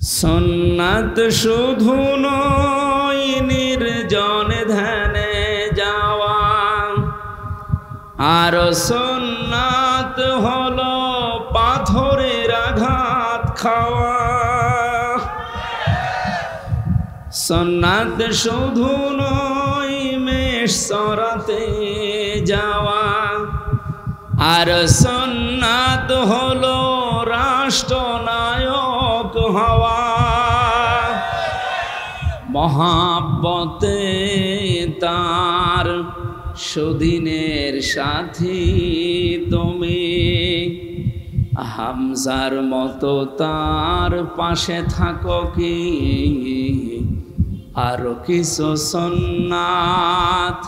সুন্নাত শুধু নয় নির্জনে ধ্যানে যাওয়া, আর সুন্নাত হলো পাথরের আঘাত খাওয়া। সুন্নাত শুধু নয় মেষ চরাতে যাওয়া, আর সুন্নাত হলো রাষ্ট্রনায়ক হওয়া। মহাব্বতে তার সুদিনের সাথী তুমি, হামজার মতো তার পাশে থাকো কি? আর কিছু সুন্নাত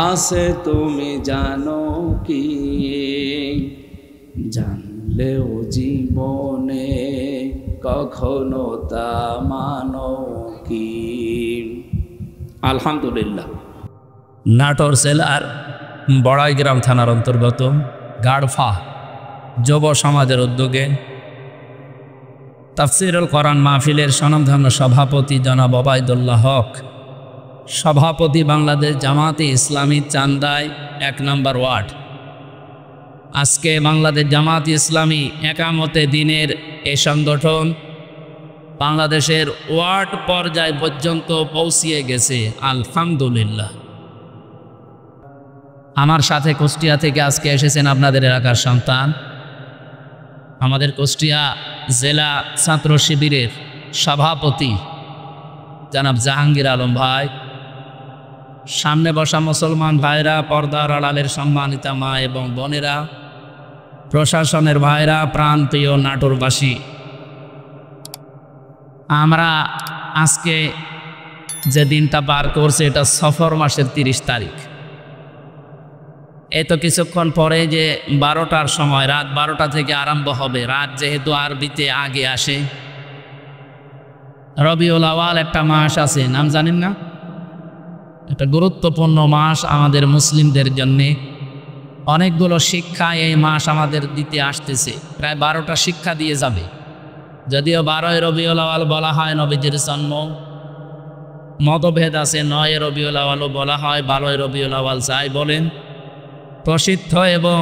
আছে তুমি জানো কি? জানলেও জীবনে কখনো তা মানো কি? আলহামদুলিল্লাহ। নাটোর জেলার বড়াইগ্রাম থানার অন্তর্গত গাড়ফা যুব সমাজের উদ্যোগে তাফসিরুল কোরআন মাহফিলের স্বনামধন্য সভাপতি জনাব ওবায়দুল্লাহ হক, সভাপতি বাংলাদেশ জামাতে ইসলামী চান্দাই ১ নম্বর ওয়ার্ড। আজকে বাংলাদেশ জামাতে ইসলামী একামতে দিনের এই সংগঠন বাংলাদেশের ওয়ার্ড পর্যায় পর্যন্ত পৌঁছিয়ে গেছে, আলহামদুলিল্লাহ। আমার সাথে কুষ্টিয়া থেকে আজকে এসেছেন আপনাদের এলাকার সন্তান, আমাদের কুষ্টিয়া জেলা ছাত্র শিবিরের সভাপতি জনাব জাহাঙ্গীর আলম ভাই, সামনে বসা মুসলমান ভাইরা, পর্দার আড়ালের সম্মানিতা মা এবং বোনেরা, প্রশাসনের ভাইরা, প্রান্তীয় নাটোরবাসী, আমরা আজকে যে দিনটা পার করছি এটা সফর মাসের ৩০ তারিখ। এই তো কিছুক্ষণ পরে যে ১২টার সময়, রাত ১২টা থেকে আরম্ভ হবে। রাত যেহেতু আরবিতে আগে আসে, রবিউল আওয়াল একটা মাস আছে, নাম জানেন না? একটা গুরুত্বপূর্ণ মাস আমাদের মুসলিমদের জন্যে। অনেকগুলো শিক্ষা এই মাস আমাদের দিতে আসতেছে, প্রায় ১২টা শিক্ষা দিয়ে যাবে। যদিও ১২ই রবিউল আওয়াল বলা হয় নবীজির জন্ম, মতভেদ আছে, ৯ রবিউল আওয়ালও বলা হয়, ১২ই রবিউল আওয়াল যাই বলেন, প্রসিদ্ধ এবং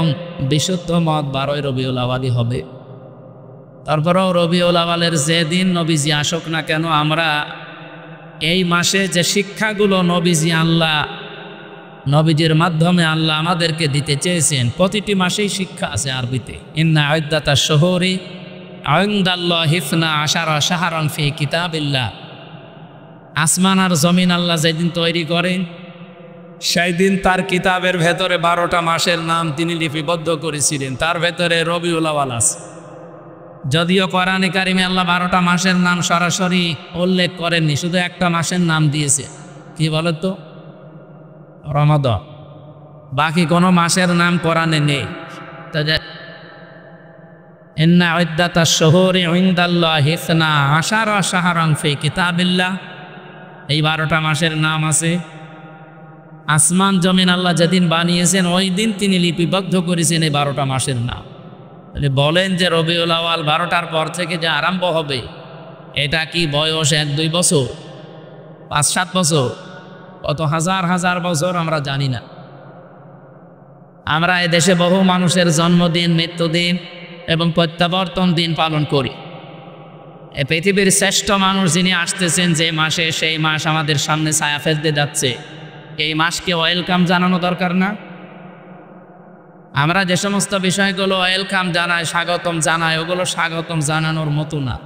বিশুদ্ধ মত ১২ই রবিউল আওয়ালই হবে। তারপরেও রবিউল আওয়ালের যেদিন নবীজি আসুক না কেন, আমরা এই মাসে যে শিক্ষাগুলো নবীজি নবীজির মাধ্যমে আল্লাহ আমাদেরকে দিতে চেয়েছেন, প্রতিটি মাসেই শিক্ষা আছে আরবিতে। ইন্না ইদ্দাতাশ শুহুরি ইনদাল্লাহি 12 শাহরান ফি কিতাবিল্লাহ। আসমান আর জমিন আল্লাহ যেদিন তৈরি করেন, সেই দিন তার কিতাবের ভেতরে 12টা মাসের নাম তিনি লিপিবদ্ধ করেছিলেন, তার ভেতরে রবিউল আওয়াল আছে। যদিও কোরআনে কারিমে আল্লাহ 12টা মাসের নাম সরাসরি উল্লেখ করেননি, শুধু একটা মাসের নাম দিয়েছে, কি বলে তো? রমাদান। বাকি কোনো মাসের নাম কোরআনে নেই। ইন্না ইদ্দাতাশ শুহুরি ইনদাল্লাহি 12 শাহরান ফি কিতাবিল্লাহ। এই 12টা মাসের নাম আছে। আসমান জমিন আল্লাহ যেদিন বানিয়েছেন ওই দিন তিনি লিপিবদ্ধ করেছেন এই 12টা মাসের নাম। বলেন যে রবিউল আওয়াল 12টার পর থেকে যে আরম্ভ হবে, এটা কি বয়স ১-২ বছর, ৫-৭ বছর, কত হাজার হাজার বছর আমরা জানি না। আমরা এদেশে বহু মানুষের জন্মদিন, মৃত্যুদিন এবং প্রত্যাবর্তন দিন পালন করি। এই পৃথিবীর শ্রেষ্ঠ মানুষ যিনি আসতেছেন যে মাসে, সেই মাস আমাদের সামনে ছায়া ফেলতে যাচ্ছে। এই মাসকে ওয়েলকাম জানানো দরকার না? আমরা যে সমস্ত বিষয়গুলো ওয়েলকাম জানাই, স্বাগতম জানাই, ওগুলো স্বাগতম জানানোর মতো না।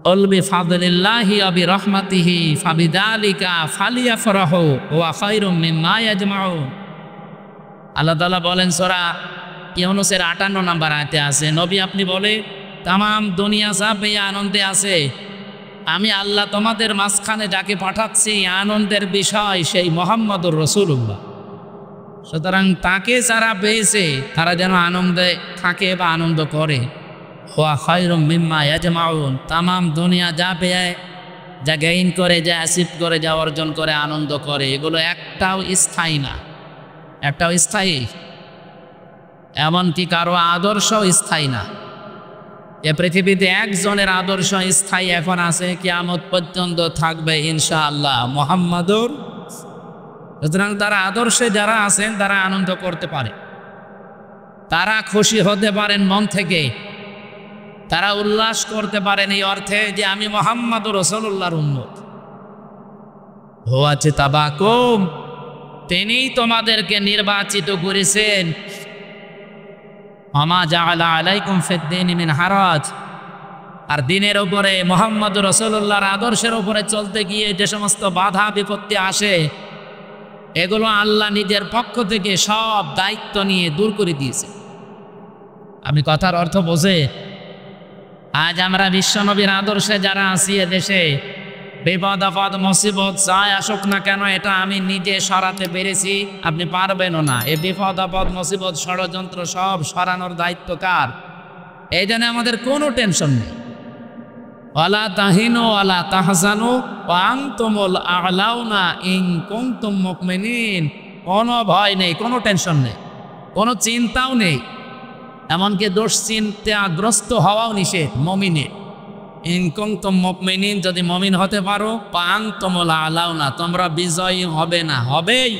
কুল বিফাদলিল্লাহি ওয়া বিরহমাতিহি ফাবিযালিকা ফালিয়াফরাহু ওয়া খায়রুম মিম্মা ইয়াজমাউন। আল্লাহ তাআলা বলেন সূরা ইউনূসের ৫৮ নম্বর আয়াতে আছে, নবী আপনি বলে তাম দুনিয়া যা পেয়ে আনন্দে আছে, আমি আল্লাহ তোমাদের মাঝখানে যাকে পাঠাচ্ছি আনন্দের বিষয় সেই মুহাম্মদুর রাসূলুল্লাহ। সুতরাং তাকে যারা পেয়েছে তারা যেন আনন্দে থাকে বা আনন্দ করে। ওয়া খায়রুম মিম্মা ইয়াজমাউন, তামাম দুনিয়া যা পেয়ে, যা গেইন করে, যা অ্যাচিভ করে, যা অর্জন করে, আনন্দ করে, এগুলো একটাও স্থায়ী না, একটাও স্থায়ী, এমনকি কারো আদর্শ স্থায়ী না। এ পৃথিবীতে একজনের আদর্শ স্থায়ী এখন আছে, কিয়ামত পর্যন্ত থাকবে ইনশাআল্লাহ, মুহাম্মাদুর। সুতরাং তারা আদর্শে যারা আছেন তারা আনন্দ করতে পারে, তারা খুশি হতে পারেন মন থেকে, তারা উল্লাস করতে পারেন এই অর্থে যে আমি মুহাম্মাদুর রাসূলুল্লাহর উম্মত। হুয়া জিতাবাকুম, তিনিই তোমাদেরকে নির্বাচিত করেছেন। আমা জাআলা আলাইকুম ফিদ-দীনি মিন হারাজ, আর দিনের উপরে মুহাম্মাদুর রাসূলুল্লাহর আদর্শের উপরে চলতে গিয়ে যে সমস্ত বাধা বিপত্তি আসে এগুলো আল্লাহ নিজের পক্ষ থেকে সব দায়িত্ব নিয়ে দূর করে দিয়েছে। আপনি কথার অর্থ বোঝে? আজ আমরা বিশ্বনবীর আদর্শে যারা আছি এদেশে, বিপদ আপদ মুসিবত যাই আসুক না কেন এটা আমি নিজে সরাতে পেরেছি, আপনি পারবেনও না। এই বিপদ আপদ মুসিবত ষড়যন্ত্র সব সরানোর দায়িত্ব কার? এই জন্য আমাদের কোনো টেনশন নেই। ওয়ালা তাহিনু ওয়ালা তাহজানু ওয়া আনতুমুল আ'লাউনা ইন কুনতুম মুমিনিন, কোনো ভয় নেই, কোনো টেনশন নেই, কোনো চিন্তাও নেই, এমনকি দুশ্চিন্তাগ্রস্ত হওয়াও নিষেধ মুমিনের। ইন কুনতুম মুমিনিন, যদি মুমিন হতে পারো, ওয়া আনতুমুল আ'লাউনা, তোমরা বিজয়ী হবে না, হবেই।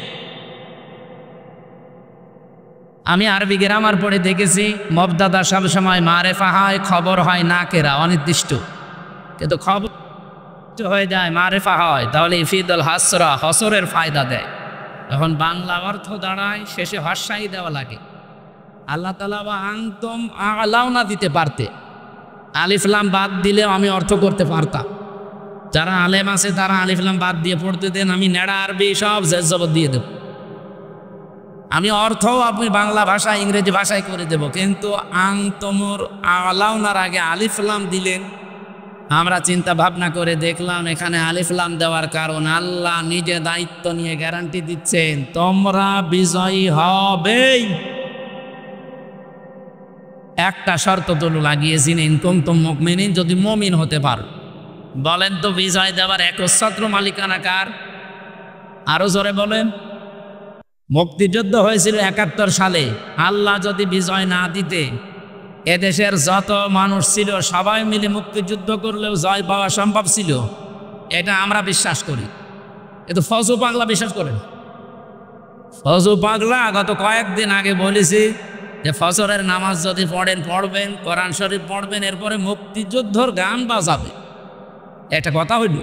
আমি আরবি গ্রামার পড়ে দেখেছি মুবতাদা সব সময় মারেফা হয়, খবর হয় নাকেরা, অনির্দিষ্ট। কিন্তু খবর হয়ে যায় মারেফা হয়, তাহলে ইফিদুল হাসরা, হসরের ফায়দা দেয়। এখন বাংলা অর্থ দাঁড়ায় শেষে হর্ষাই দেওয়া লাগে। আল্লাহ তাআলা বা আনতুম আ'লাউনা দিতে পারতে, আলিফ লাম বাদ দিলেও আমি অর্থ করতে পারতাম। যারা আলেম আছে তারা আলিফ লাম বাদ দিয়ে পড়তে দেন, আমি নেড়া আরবি সব জের জবর দিয়ে দেব, আমি অর্থও আপনি বাংলা ভাষা ইংরেজি ভাষায় করে দেব। কিন্তু আনতুমুর আ'লাউনার আগে আলিফ লাম দিলেন। আমরা চিন্তা ভাবনা করে দেখলাম এখানে আলিফ লাম দেওয়ার কারণ আল্লাহ নিজে দায়িত্ব নিয়ে গ্যারান্টি দিচ্ছেন তোমরা বিজয়ী হবেই। একটা শর্ত তো লাগিয়েছেন, ইন কুনতুম মুমিনিন, যদি মুমিন হতে পারো। বলেন তো বিজয় দেওয়ার একচ্ছত্র মালিকানা কার? আরো জোরে বলেন। মুক্তিযুদ্ধ হয়েছিল ৭১ সালে, আল্লাহ যদি বিজয় না দিতে এদেশের যত মানুষ ছিল সবাই মিলে মুক্তিযুদ্ধ করলেও জয় পাওয়া সম্ভব ছিল, এটা আমরা বিশ্বাস করি। কিন্তু ফজু পাগলা বিশ্বাস করেন। ফজু পাগলা গত কয়েকদিন আগে বলেছি যে ফজরের নামাজ যদি পড়বেন, কোরআন শরীফ পড়বেন, এরপরে মুক্তিযুদ্ধর গান বাজাবে। একটা কথা হইল,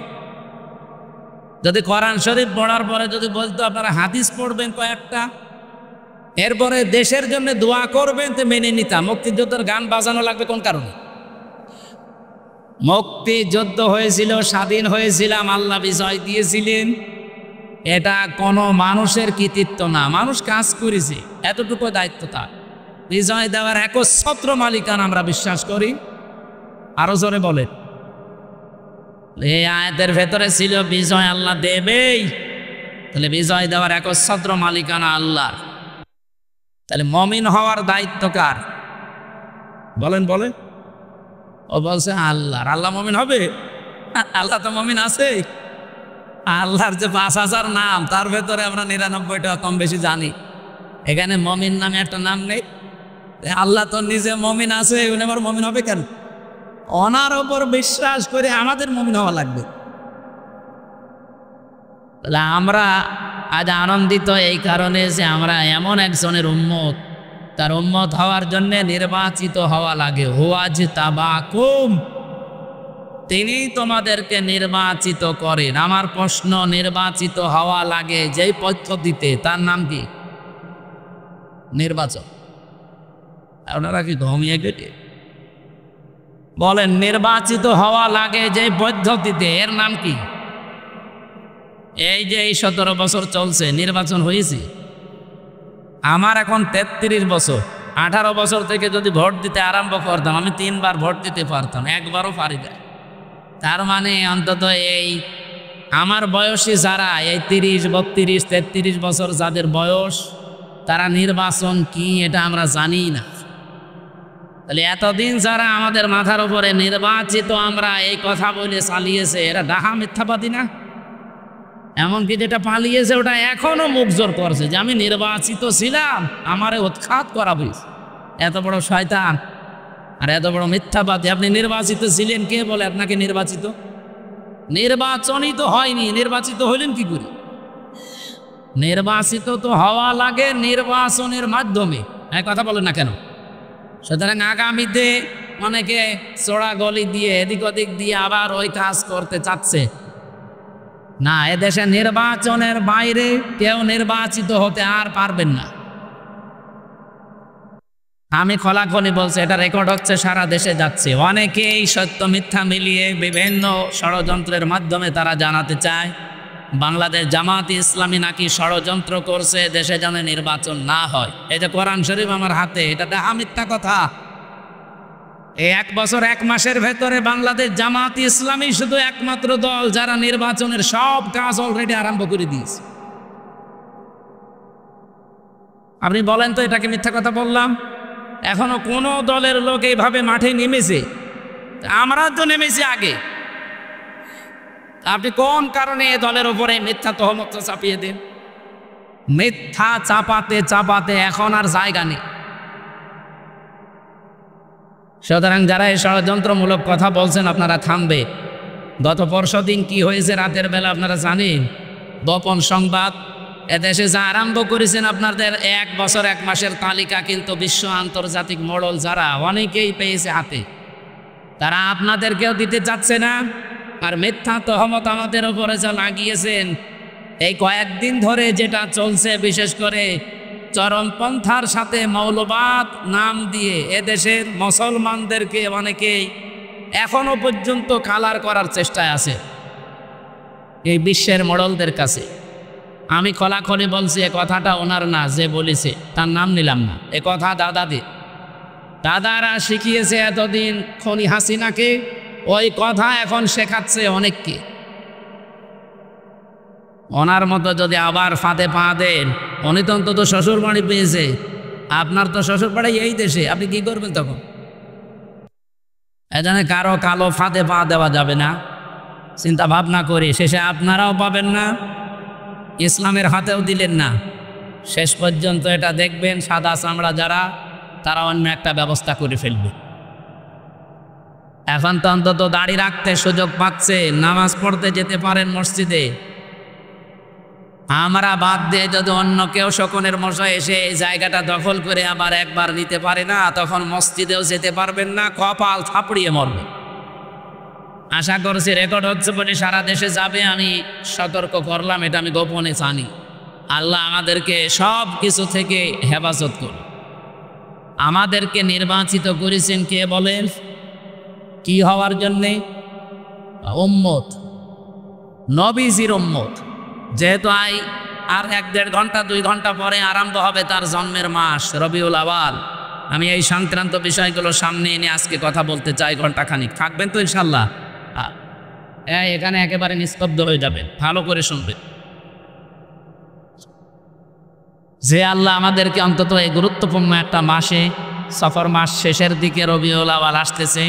যদি কোরআন শরীফ পড়ার পরে যদি বলতো আপনারা হাদিস পড়বেন কয়েকটা, এরপরে দেশের জন্য দোয়া করবেন, তো মেনে নিতাম। মুক্তিযুদ্ধের গান বাজানো লাগবে কোন কারণে? মুক্তিযুদ্ধ হয়েছিল, স্বাধীন হয়েছিলাম, আল্লাহ বিজয় দিয়েছিলেন, এটা কোনো মানুষের কৃতিত্ব না, মানুষ কাজ করেছে, এতটুকু দায়িত্ব তার। বিজয় দেওয়ার একচ্ছত্র মালিকানা আমরা বিশ্বাস করি। আরো জোরে বলে। এই আয়াতের ভেতরে ছিল বিজয় আল্লাহ দেবেই, তাহলে বিজয় দেওয়ার একচ্ছত্র মালিকানা আল্লাহর। তাহলে মমিন হওয়ার দায়িত্ব কার? বলেন বলেন। ও বলছে আল্লাহর। আল্লাহ মমিন হবে? আল্লাহ তো মমিন আছে। আল্লাহর যে ৫,০০০ নাম তার ভেতরে আমরা ৯৯টা কম বেশি জানি, এখানে মমিন নামে একটা নাম নেই। আল্লাহ তো নিজে মমিন আছে, উনি আবার মমিন হবে কেন? ওনার ওপর বিশ্বাস করে আমাদের মমিন হওয়া লাগবে। তাহলে আমরা আজ আনন্দিত এই কারণে যে আমরা এমন একজনের উম্মত, তার উম্মত হওয়ার জন্য নির্বাচিত হওয়া লাগে। হুয়া জিতাবাকুম, তিনি তোমাদেরকে নির্বাচিত করেন। আমার প্রশ্ন, নির্বাচিত হওয়া লাগে যেই পদ্ধতিতে, তার নাম কি? নির্বাচন। আপনারা কি ঘুমিয়ে গেলে? বলেন, নির্বাচিত হওয়া লাগে যে পদ্ধতিতে, এর নাম কি? এই যে এই ১৭ বছর চলছে, নির্বাচন হয়েছে। আমার এখন ৩৩ বছর। ১৮ বছর থেকে যদি ভোট দিতে আরম্ভ করতাম, আমি ৩ বার ভোট দিতে পারতাম, একবারও পারি না। তার মানে অন্তত এই আমার বয়সী যারা, এই ৩০, ৩২, ৩৩ বছর যাদের বয়স, তারা নির্বাচন কি এটা আমরা জানি না। তাহলে এতদিন যারা আমাদের মাথার উপরে নির্বাচিত আমরা এই কথা বলে চালিয়েছে, এরা ডাহা মিথ্যাবাদী না? এমনকি যেটা পালিয়েছে ওটা এখনো মুখ জোর করছে যে আমি নির্বাচিত ছিলাম, আমারে উৎখাত করা হয়েছে। এত বড় শয়তান। আর এত বড় মিথ্যাবাদী। আপনি নির্বাচিত ছিলেন, কে বলে আপনাকে নির্বাচিত? নির্বাচনই তো হয়নি, নির্বাচিত হইলেন কি করে? নির্বাচিত তো হওয়া লাগে নির্বাচনের মাধ্যমে। এক কথা বলেন না কেন? সুতরাং আগামীতে অনেকে চোরা গলি দিয়ে এদিক ওদিক দিয়ে আবার ওই কাজ করতে চাচ্ছে না। এদেশে নির্বাচনের বাইরে কেউ নির্বাচিত হতে আর পারবেন না। আমি খোলাখুলি বলছি, এটা রেকর্ড হচ্ছে, সারা দেশে যাচ্ছে। অনেকেই সত্য মিথ্যা মিলিয়ে বিভিন্ন ষড়যন্ত্রের মাধ্যমে তারা জানাতে চায় বাংলাদেশ জামাত ইসলামী নাকি ষড়যন্ত্র করছে দেশে যেন নির্বাচন না হয়। এই যে কোরআন শরীফ আমার হাতে, এটা দেখা মিথ্যা কথা। এই 1 বছর 1 মাসের ভেতরে বাংলাদেশ জামাত ইসলামী শুধু একমাত্র দল যারা নির্বাচনের সব কাজ অলরেডি আরম্ভ করে দিয়েছে। আপনি বলেন তো এটাকে মিথ্যা কথা বললাম? এখনো কোনো দলের লোক এইভাবে মাঠে নেমেছে? আমরা তো নেমেছি আগে। আপনি কোন কারণে এ দলের উপরে মিথ্যা তহমত চাপিয়ে দেন? মিথ্যা চাপাতে চাপাতে এখন আর জায়গা নেই। সুতরাং যারা এই ষড়যন্ত্রমূলক কথা বলছেন আপনারা থামবে। গত পরশুদিন কি হয়েছে রাতের বেলা আপনারা জানেন? গোপন সংবাদ। এদেশে যা আরম্ভ করেছেন আপনাদের 1 বছর 1 মাসের তালিকা কিন্তু বিশ্ব আন্তর্জাতিক মডেল যারা অনেকেই পেয়েছে হাতে, তারা আপনাদেরকেও দিতে চাচ্ছে না। আর মিথ্যা তহমত আমাদের উপরে যা লাগিয়েছেন এই কয়েকদিন ধরে যেটা চলছে, বিশেষ করে চরমপন্থার সাথে মৌলবাদ নাম দিয়ে এদেশের মুসলমানদেরকে অনেকেই এখনো পর্যন্ত কালার করার চেষ্টায় আছে এই বিশ্বের মডেলদের কাছে। আমি খোলাখুলি বলছি, এ কথাটা ওনার না, যে বলেছে তার নাম নিলাম না। এ কথা দাদারা শিখিয়েছে এতদিন খনি হাসিনাকে, ওই কথা এখন শেখাচ্ছে অনেককে। ওনার মতো যদি আবার ফাঁদে পা দেন, উনি তো অন্তত শ্বশুর বাড়ি পেয়েছে, আপনার তো শ্বশুর বাড়ি এই দেশে, আপনি কি করবেন তখন? এজন্য কারো কালো ফাঁদে পা দেওয়া যাবে না, চিন্তা ভাবনা করি। শেষে আপনারাও পাবেন না, ইসলামের হাতেও দিলেন না। শেষ পর্যন্ত এটা দেখবেন সাদা চামড়া যারা, তারা অন্য একটা ব্যবস্থা করে ফেলবে। এখন তো অন্তত দাড়ি রাখতে সুযোগ পাচ্ছে, নামাজ পড়তে যেতে পারেন মসজিদে। আমরা বাদ দিয়ে যদি অন্য কেউ শকুনের মশাই এসে এই জায়গাটা দখল করে আবার একবার নিতে পারে না, তখন মসজিদেও যেতে পারবেন না, কপাল থাপড়িয়ে মরবে। আশা করছি রেকর্ড হচ্ছে বলে সারা দেশে যাবে। আমি সতর্ক করলাম, এটা আমি গোপনে জানি। আল্লাহ আমাদেরকে সব কিছু থেকে হেফাজত করুন। আমাদেরকে নির্বাচিত করেছেন কে বলেন? কি হওয়ার জন্যে? উম্মত, নবীজির উম্মত। যেহেতু আর 1-1.5 ঘন্টা 2 ঘন্টা পরে আরম্ভ হবে তার জন্মের মাস রবিউল আওয়াল। আমি এই সংক্রান্ত বিষয়গুলো সামনে এনে আজকে কথা বলতে চাই ঘন্টাখানিক। থাকবেন তো ইনশাল্লাহ? এখানে একেবারে নিস্তব্ধ হয়ে যাবেন, ভালো করে শুনবেন। যে আল্লাহ আমাদেরকে অন্তত এই গুরুত্বপূর্ণ একটা মাসে, সফর মাস শেষের দিকে রবিউল আওয়াল আসতেছে,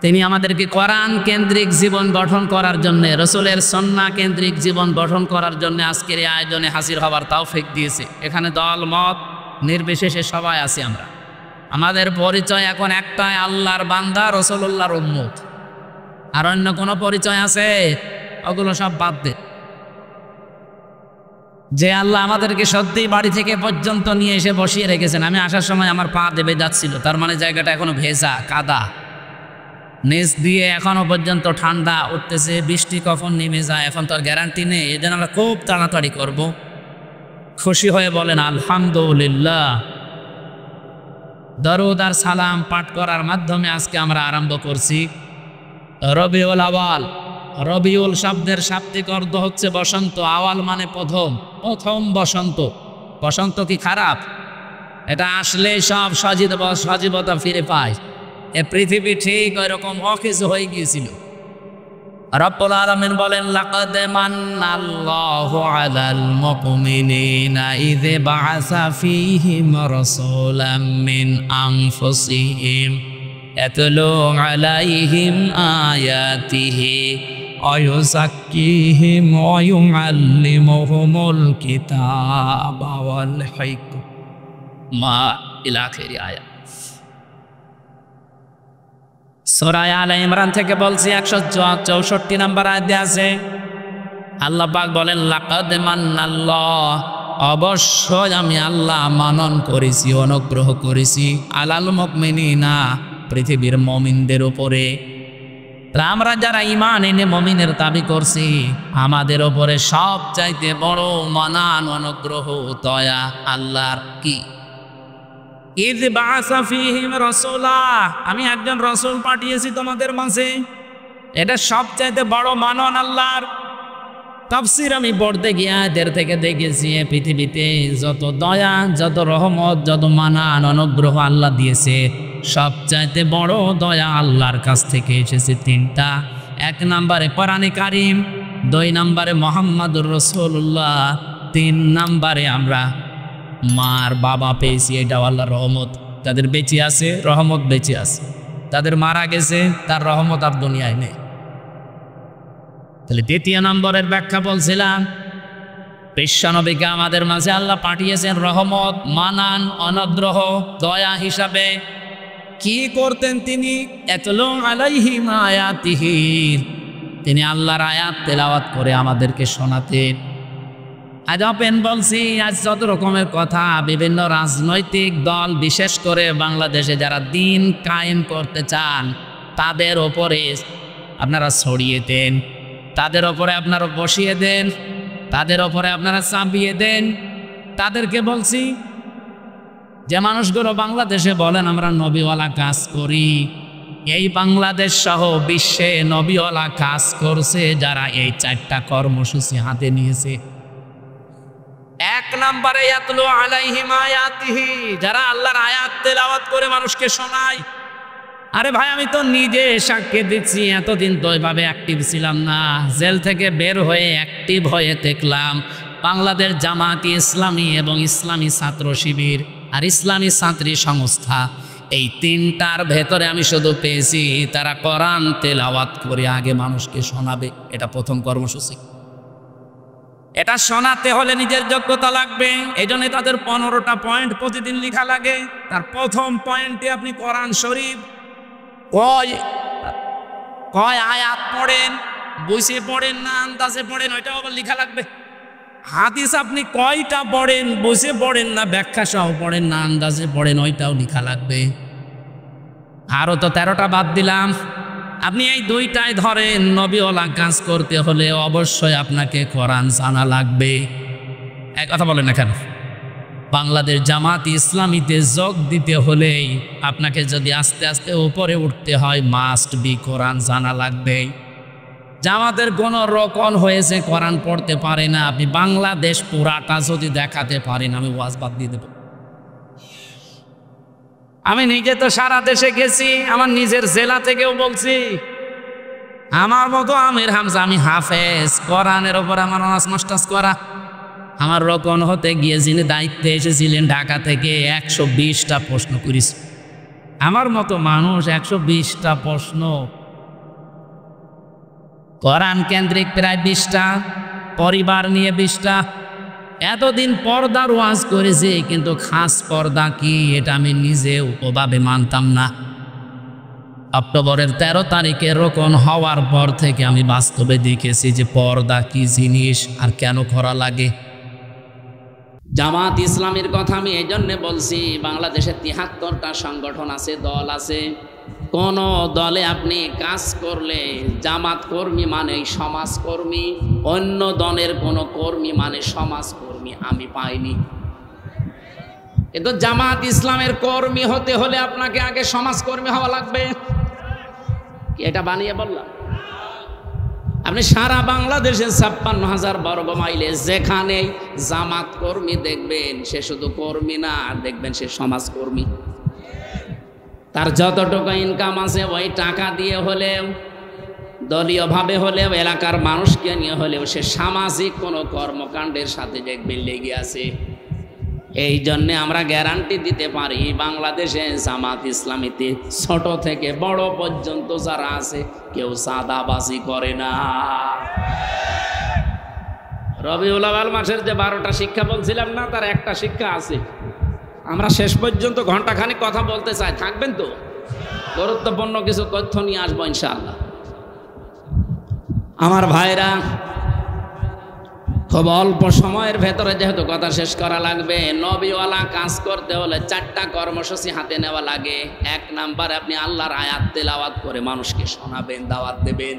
তিনি আমাদেরকে কোরআন কেন্দ্রিক জীবন গঠন করার জন্যে, রসুলের সুন্নাহ কেন্দ্রিক জীবন গঠন করার জন্য আজকের এই আয়োজনে হাজির হওয়ার তৌফিক দিয়েছে। এখানে দল মত নির্বিশেষে সবাই আছি আমরা। আমাদের পরিচয় এখন একটাই, আল্লাহর বান্দা, রসুলুল্লাহর উম্মত। আর অন্য কোনো পরিচয় আছে? ওগুলো সব বাদ দে। যে আল্লাহ আমাদেরকে সত্যিই বাড়ি থেকে পর্যন্ত নিয়ে এসে বসিয়ে রেখেছেন। আমি আসার সময় আমার পা দেবে যাচ্ছিল, তার মানে জায়গাটা এখনো ভেজা কাদা, নিচ দিয়ে এখনো পর্যন্ত ঠান্ডা উঠতেছে। বৃষ্টি কখন নেমে যায় এখন তো আর গ্যারান্টি নেই। এই জন্য আমরা খুব তাড়াতাড়ি করব। খুশি হয়ে বলেন আলহামদুলিল্লাহ। দরুদ আর সালাম পাঠ করার মাধ্যমে আজকে আমরা আরম্ভ করছি রবিউল আওয়াল। রবিউল শব্দের শাব্দিক অর্থ হচ্ছে বসন্ত। আওয়াল মানে প্রথম, প্রথম বসন্ত। বসন্ত কি খারাপ? এটা আসলে সব সজীবতা ফিরে পায়। এ পৃথিবী ঠিক ওই রকম অকেজো হয়ে গিয়েছিল। রব্বুল আলামিন বলেন, লাকাদ মান্নাল্লাহু আলাল মুমিনিনা ইয বাআসা ফীহিম রাসূলাম মিন আনফুসিহিম ইয়াতলু আলাইহিম আয়াতিহি ওয়া ইউযাক্কিহিম ওয়া ইউআল্লিমুহুমুল কিতাবা ওয়াল হিকমা ইলা আখিরি আয়াত। সূরা আলে ইমরান থেকে বলছি 164 নম্বর আয়াতে আছে আল্লাহ পাক বলেন লাকাদ মান্নাল্লাহ, অবশ্যই আমি আল্লাহ মানন করেছি, অনুগ্রহ করেছি আলাল মুমিনিনা, পৃথিবীর মুমিনদের উপরে। আমরা যারা ঈমান এনে মুমিনের দাবি করছি, আমাদের উপরে সবচাইতে বড় মানান অনুগ্রহ দয়া আল্লাহর কি? ইয বাআসা ফীহিম রাসূলা, আমি একজন রাসূল পাঠিয়েছি তোমাদের মাঝে, এটা সবচাইতে বড় মানন আল্লাহর। তাফসীর আমি পড়তে গিয়ে এদের থেকে দেখেছি পৃথিবীতে যত দয়া, যত রহমত, যত মানান অনুগ্রহ আল্লাহ দিয়েছে, সবচাইতে বড় দয়া আল্লাহর কাছ থেকে এসেছে তিনটা। 1 নম্বরে কোরআনে কারীম, 2 নম্বরে মুহাম্মদুর রাসূলুল্লাহ, 3 নম্বরে আমরা মার বাবা পেয়েছি, এটা আল্লাহর রহমত। তাদের বেঁচে আছে, রহমত বেঁচে আছে। তাদের মারা গেছে, তার রহমত আর দুনিয়ায় নেই। তাহলে 2 নম্বরের ব্যাখ্যা বলছিলাম, বিশ্বনবীকে আমাদের মাঝে আল্লাহ পাঠিয়েছেন রহমত, মানান, অনুগ্রহ, দয়া হিসাবে। কি করতেন তিনি? ইয়াতলু আলাইহিম আয়াতিহি, তিনি আল্লাহর আয়াত তেলাওয়াত করে আমাদেরকে শোনাতেন। আজ ওপেন বলছি, আজ যত রকমের কথা বিভিন্ন রাজনৈতিক দল, বিশেষ করে বাংলাদেশে যারা দিন কায়েম করতে চান, তাদের ওপরে আপনারা ছড়িয়ে দেন, তাদের ওপরে আপনারা বসিয়ে দেন, তাদের ওপরে আপনারা চাপিয়ে দেন। তাদেরকে বলছি যে মানুষগুলো বাংলাদেশে বলেন আমরা নবীওয়ালা কাজ করি, এই বাংলাদেশ সহ বিশ্বে নবীওয়ালা কাজ করছে যারা এই 4টা কর্মসূচি হাতে নিয়েছে। 1 নম্বরে ইয়াতলু আলাইহিম আয়াতিহি, যারা আল্লাহর আয়াত তেলাওয়াত করে মানুষকে শোনায়। আরে ভাই, আমি তো নিজে সাক্ষী দিচ্ছি, এতদিন তো ওইভাবে অ্যাক্টিভ ছিলাম না। জেল থেকে বের হয়ে অ্যাক্টিভ হয়ে দেখলাম বাংলাদেশ জামায়াতে ইসলামী এবং ইসলামী ছাত্র শিবির আর ইসলামী ছাত্রী সংস্থা, এই 3টার ভেতরে আমি শুধু পেয়েছি তারা কোরআন তেলাওয়াত করে আগে মানুষকে শোনাবে। এটা প্রথম কর্মসূচি। এটা শোনাতে হলে নিজের যোগ্যতা লাগবে, এই জন্য তাদের 15টা পয়েন্ট প্রতিদিন লেখা লাগে। তার প্রথম পয়েন্টে আপনি কোরআন শরীফ কয় আয়াত পড়েন, বুঝে পড়েন না আন্দাজে পড়েন, ওইটাও আবার লেখা লাগবে। হাদিস আপনি কয়টা পড়েন, বুঝে পড়েন না ব্যাখ্যা সহ পড়েন না আন্দাজে পড়েন, ওইটাও লেখা লাগবে। আরও তো 13টা বাদ দিলাম। আপনি এই 2টাই ধরেন, নবীওয়ালা কাজ করতে হলে অবশ্যই আপনাকে কোরআন জানা লাগবে। এক কথা বলেন না কেন? বাংলাদেশ জামাত ইসলামীতে যোগ দিতে হলেই আপনাকে যদি আস্তে আস্তে উপরে উঠতে হয়, মাস্ট বি কোরআন জানা লাগবে। জামাতের কোনো রকম হয়েছে কোরআন পড়তে পারে না, আপনি বাংলাদেশ পুরাটা যদি দেখাতে পারেন, আমি ওয়াজ বাদ দিয়ে দেব। আমি নিজে তো সারা দেশে গেছি, আমার নিজের জেলা থেকেও বলছি। আমার মতো আমির হামজা, আমি হাফেজ, কোরআনের ওপর আমার অনার্স মাস্টার্স করা। আমার রকম হতে গিয়ে যিনি দায়িত্বে এসেছিলেন ঢাকা থেকে 120টা প্রশ্ন করিস। আমার মতো মানুষ 120টা প্রশ্ন, কোরআন কেন্দ্রিক প্রায় 20টা, পরিবার নিয়ে 20টা। এতদিন পর্দার ওয়াজ করেছি, কিন্তু খাস পর্দা কি এটা আমি নিজেও ওভাবে মানতাম না। অক্টোবরের 13 তারিখে রোকন হওয়ার পর থেকে আমি বাস্তবে দেখেছি যে পর্দা কি জিনিস আর কেন করা লাগে। জামাত ইসলামীর কথা আমি এই জন্যে বলছি, বাংলাদেশে 73টা সংগঠন আছে, দল আছে। কোন দলে আপনি কাজ করলে জামাত কর্মী মানে সমাজকর্মী, অন্য দলের কোনো কর্মী মানে সমাজকর্মী আমি পাইনি। কিন্তু জামাত ইসলামের কর্মী হতে হলে আপনাকে আগে সমাজকর্মী হওয়া লাগবে। এটা বানিয়ে বললাম? আপনি সারা বাংলাদেশে 56,000 বর্গ মাইলে যেখানে জামাত কর্মী দেখবেন, সে শুধু কর্মী না, আর দেখবেন সে সমাজকর্মী। তার যতটুকু ইনকাম আছে ওই টাকা দিয়ে হলেও, দলীয়ভাবে হলেও, এলাকার মানুষকে নিয়ে হলেও সে সামাজিক কোনো কর্মকাণ্ডের সাথে দেখবেন লেগে আছে। এই জন্যে আমরা গ্যারান্টি দিতে পারি বাংলাদেশে জামাত ইসলামীতে ছোট থেকে বড় পর্যন্ত যারা আছে কেউ চাঁদাবাজি করে না। রবিউল আউয়াল মাসের যে 12টা শিক্ষা বলছিলাম না, তার একটা শিক্ষা আছে। আমরা শেষ পর্যন্ত ঘন্টাখানিক কথা বলতে চাই, থাকবেন তো? গুরুত্বপূর্ণ কিছু তথ্য নিয়ে আসবো ইনশাআল্লাহ। আমার ভাইরা, খুব অল্প সময়ের ভেতরে যেহেতু কথা শেষ করা লাগবে, নবীওয়ালা কাজ করতে হলে 4টা কর্মসূচি হাতে নেওয়া লাগে। 1 নাম্বারে আপনি আল্লাহর আয়াত তেলাওয়াত করে মানুষকে শোনাবেন, দাওয়াত দেবেন।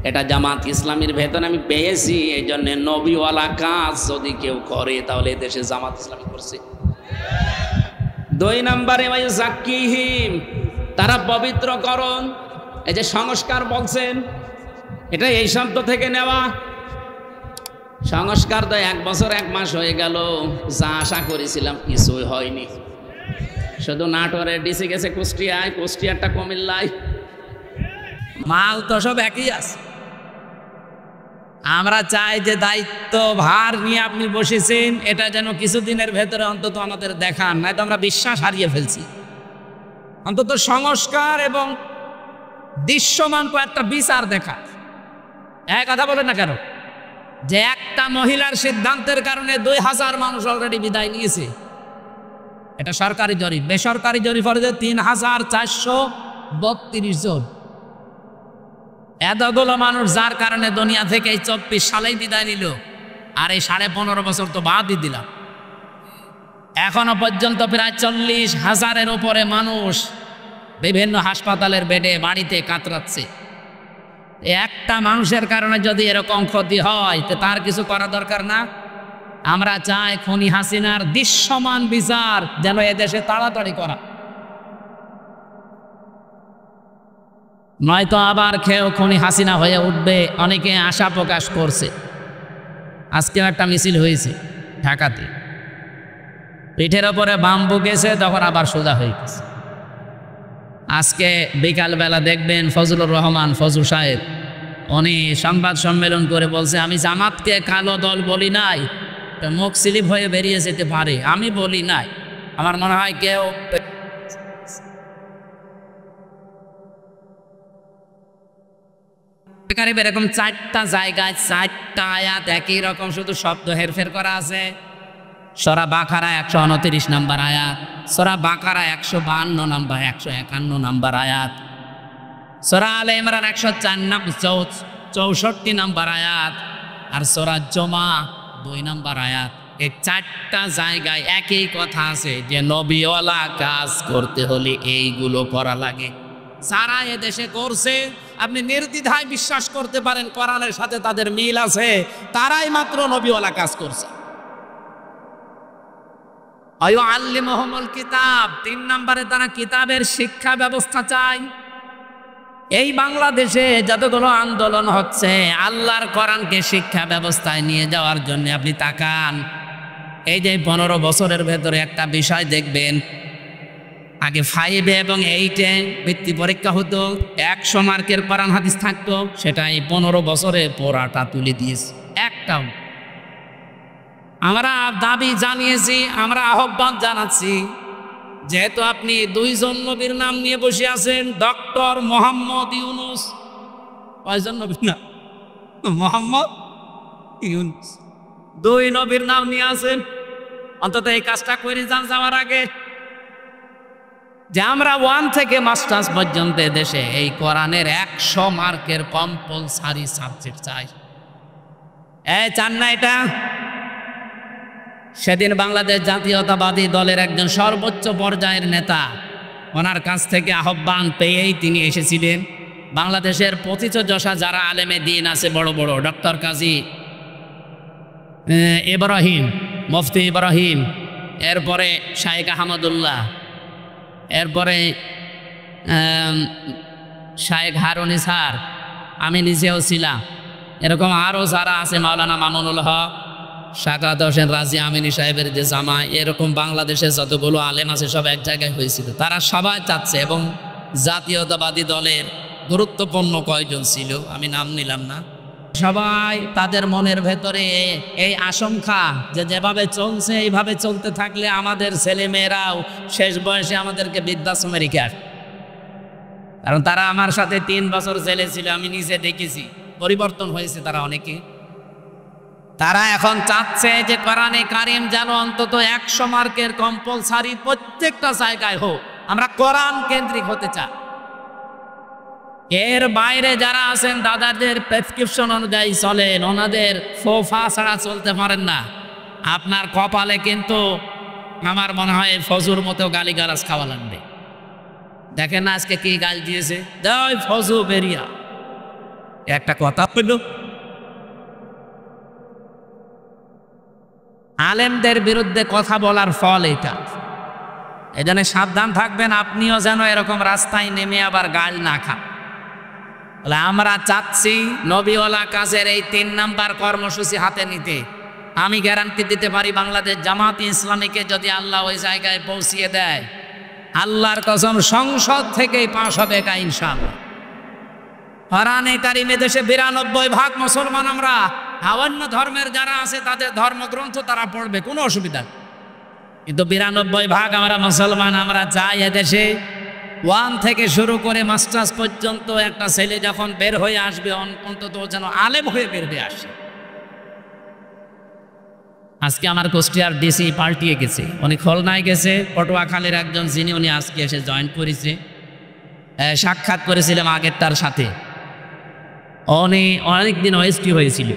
এটা জামাত ইসলামীর ভেতরে আমি পেয়েছি। এই জন্য নবীওয়ালা কাজ যদি কেউ করে তাহলে দেশে জামাত ইসলামী করছে। 2 নাম্বারে ভাই জাক্কিহিম, তারা পবিত্রকরণ। এই যে সংস্কার বলছেন, এটা এই শব্দ থেকে নেওয়া। সংস্কার তো 1 বছর 1 মাস হয়ে গেল, যা আশা করেছিলাম কিছুই হয়নি। শুধু নাটোরে ডিসি গেছে কুষ্টিয়ায়, কুষ্টিয়ারটা কুমিল্লায়, মাল তো সব একই আছে। আমরা চাই যে দায়িত্ব ভার নিয়ে আপনি বসেছেন, এটা যেন কিছুদিনের ভেতরে অন্তত আমাদের দেখান, নয়তো আমরা বিশ্বাস হারিয়ে ফেলছি। অন্তত সংস্কার এবং দৃশ্যমান কয়েকটা বিচার দেখা। এক কথা বলেন না কেন যে একটা মহিলার সিদ্ধান্তের কারণে 2000 মানুষ অলরেডি বিদায় নিয়েছে। এটা সরকারি জরিপ। বেসরকারি জরিপ হচ্ছে 3432 জন। এতগুলো মানুষ যার কারণে দুনিয়া থেকে এই 24 সালেই বিদায় নিল, আর এই 15.5 বছর তো বাদই দিলাম। এখনো পর্যন্ত প্রায় 40,000-এর উপরে মানুষ বিভিন্ন হাসপাতালের বেডে, বাড়িতে কাতরাচ্ছে। একটা মানুষের কারণে যদি এরকম ক্ষতি হয় তো তার কিছু করা দরকার না? আমরা চাই খুনি হাসিনার দৃশ্যমান বিচার যেন এদেশে তাড়াতাড়ি করা, নয়তো আবার কেউ খুনি হাসিনা হয়ে উঠবে। অনেকে আশা প্রকাশ করছে। আজকেও একটা মিছিল হয়েছে ঢাকাতে, পিঠের ওপরে বাম্বু গেছে, তখন আবার সোজা হয়ে গেছে। আজকে বিকালবেলা দেখবেন ফজলুর রহমান ফজল সাহেব উনি সংবাদ সম্মেলন করে বলছে, আমি জামাতকে কালো দল বলি নাই, মুখ স্লিপ হয়ে বেরিয়ে যেতে পারে, আমি বলি নাই। আমার মনে হয় কেউ এরকম 4টা জায়গায় 4টা আয়াত একই রকম, শুধু শব্দ হেরফের করা আছে। সূরা বাকারা 129 নম্বর আয়াত, সূরা বাকারা 152 নম্বর 151 নম্বর আয়াত, সূরা আলে ইমরান 164 নম্বর আয়াত, আর সূরা জুমা 2 নম্বর আয়াত। এই 4টা জায়গায় একই কথা আছে যে নবীওয়ালা কাজ করতে হলে এইগুলো করা লাগে। যারা এদেশে করছে আপনি নির্দ্বিধায় বিশ্বাস করতে পারেন কোরআনের সাথে তাদের মিল আছে, তারাই মাত্র নবীওয়ালা কাজ করছে। আল্লিমুহুমুল কিতাব, 3 নম্বরে তারা কিতাবের শিক্ষা ব্যবস্থা চায়। এই বাংলাদেশে যতগুলো আন্দোলন হচ্ছে আল্লাহর কোরআনকে শিক্ষা ব্যবস্থায় নিয়ে যাওয়ার জন্য আপনি তাকান। এই যে 15 বছরের ভেতরে একটা বিষয় দেখবেন, আগে 5 এবং 8-এ বৃত্তি পরীক্ষা হতো, 100 মার্কের কোরআন হাদিস থাকতো, সেটা এই 15 বছরে পড়াটা তুলে দিয়েছে একটাও। আমরা দাবি জানিয়েছি, আমরা আহ্বান জানাচ্ছি, যেহেতু আপনি 2 জন নবীর নাম নিয়ে বসে আছেন, ডক্টর মোহাম্মদ ইউনুস, কয়জন নবীর নাম? মোহাম্মদ ইউনুস 2 নবীর নাম নিয়ে আছেন। অন্তত এই কাজটা করে যান যাওয়ার আগে, যে আমরা 1 থেকে মাস্টার্স পর্যন্ত দেশে এই কোরআনের 100 মার্কের কম্পালসারি সাবজেক্ট চাই। চান না এটা? সেদিন বাংলাদেশ জাতীয়তাবাদী দলের একজন সর্বোচ্চ পর্যায়ের নেতা, ওনার কাছ থেকে আহ্বান পেয়েই তিনি এসেছিলেন। বাংলাদেশের পথিতযশা যারা আলেমে দিন আছে বড় বড়, ডক্টর কাজী ইব্রাহিম, মুফতি ইব্রাহিম, এরপরে শাইখ আহমদুল্লাহ, এরপরে শাইখ হারুন ইসহার, আমি নিজেও ছিলাম, এরকম আরও যারা আছে, মাওলানা মামুনুল হক, শাকাত হোসেন রাজি আমিনী সাহেবের যে জামাই, এরকম বাংলাদেশের যতগুলো আলেম আছে সব এক জায়গায় হয়েছিল। তারা সবাই চাচ্ছে, এবং জাতীয়তাবাদী দলের গুরুত্বপূর্ণ কয়জন ছিল, আমি নাম নিলাম না, সবাই তাদের মনের ভেতরে এই আশঙ্কা যে যেভাবে চলছে এইভাবে চলতে থাকলে আমাদের ছেলেমেয়েরাও শেষ বয়সে আমাদেরকে বৃদ্ধাশ্রমে রেখে আসবে। কারণ তারা আমার সাথে 3 বছর জেলে ছিল, আমি নিজে দেখেছি, পরিবর্তন হয়েছে তারা অনেকে। তারা এখন চাচ্ছে যে কোরআনে কারিম যেন অন্তত 100 মার্কের কম্পালসারি প্রত্যেকটা জায়গায় হোক। আমরা কোরআন কেন্দ্রিক হতে চাই। এর বাইরে যারা আছেন দাদাদের প্রেসক্রিপশন অনুযায়ী চলেন, ওনাদের সোফা ছাড়া চলতে পারেন না, আপনার কপালে কিন্তু আমার মনে হয় ফজুর মতো গালিগালাজ খাওয়া লাগবে। দেখেন না আজকে কি গাল দিয়েছে, জয় ফজু বেরিয়া, একটা কথা হইল। আলেমদের বিরুদ্ধে কথা বলার ফল এটা। এজন্য সাবধান থাকবেন, আপনিও যেন এরকম রাস্তায় নেমে আবার গাল না খান। আমরা চাচ্ছি নবীওয়ালা কাজের এই 3 নাম্বার কর্মসূচি হাতে নিতে। আমি গ্যারান্টি দিতে পারি বাংলাদেশ জামাত ইসলামীকে যদি আল্লাহ ওই জায়গায় পৌঁছিয়ে দেয়, আল্লাহর কসম সংসদ থেকেই পাশ হবে এটা ইনশাআল্লাহ। কোরআনে কারিমে দেশে 92% মুসলমান আমরা, অন্য ধর্মের যারা আছে তাদের ধর্মগ্রন্থ তারা পড়বে, কোনো অসুবিধা নেই, কিন্তু 92% আমরা মুসলমান। আমরা চাই এদেশে 1 থেকে শুরু করে মাস্টার্স পর্যন্ত একটা ছেলে যখন বের হয়ে আসবে অন্তত যেন আলেম হয়ে বের হয়ে আসে। আজকে আমার কুষ্টিয়ার ডিসি পাল্টিয়ে গেছে, উনি খুলনায় গেছে, পটুয়াখালীর একজন যিনি উনি আজকে এসে জয়েন করেছে। সাক্ষাৎ করেছিলাম আগেরটার সাথে, উনি অনেকদিন ওএসটি হয়েছিল,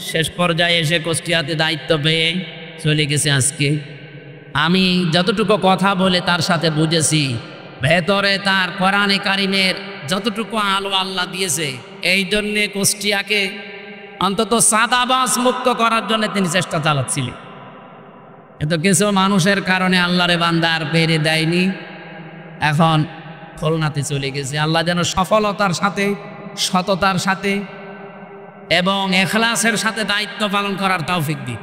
শেষ পর্যায়ে এসে কুষ্টিয়াতে দায়িত্ব পেয়ে চলে গেছে আজকে। আমি যতটুকু কথা বলে তার সাথে বুঝেছি, ভেতরে তার কোরআনে কারিমের যতটুকু আলো আল্লাহ দিয়েছে, এই জন্যে কুষ্টিয়াকে অন্তত সাদাবাস মুক্ত করার জন্য তিনি চেষ্টা চালাচ্ছিলেন। কিন্তু কিছু মানুষের কারণে আল্লাহরে বান্দা আর পেরে দেয়নি, এখন খুলনাতে চলে গেছে। আল্লাহ যেন সফলতার সাথে, সততার সাথে এবং এখলাসের সাথে দায়িত্ব পালন করার তৌফিক দিন।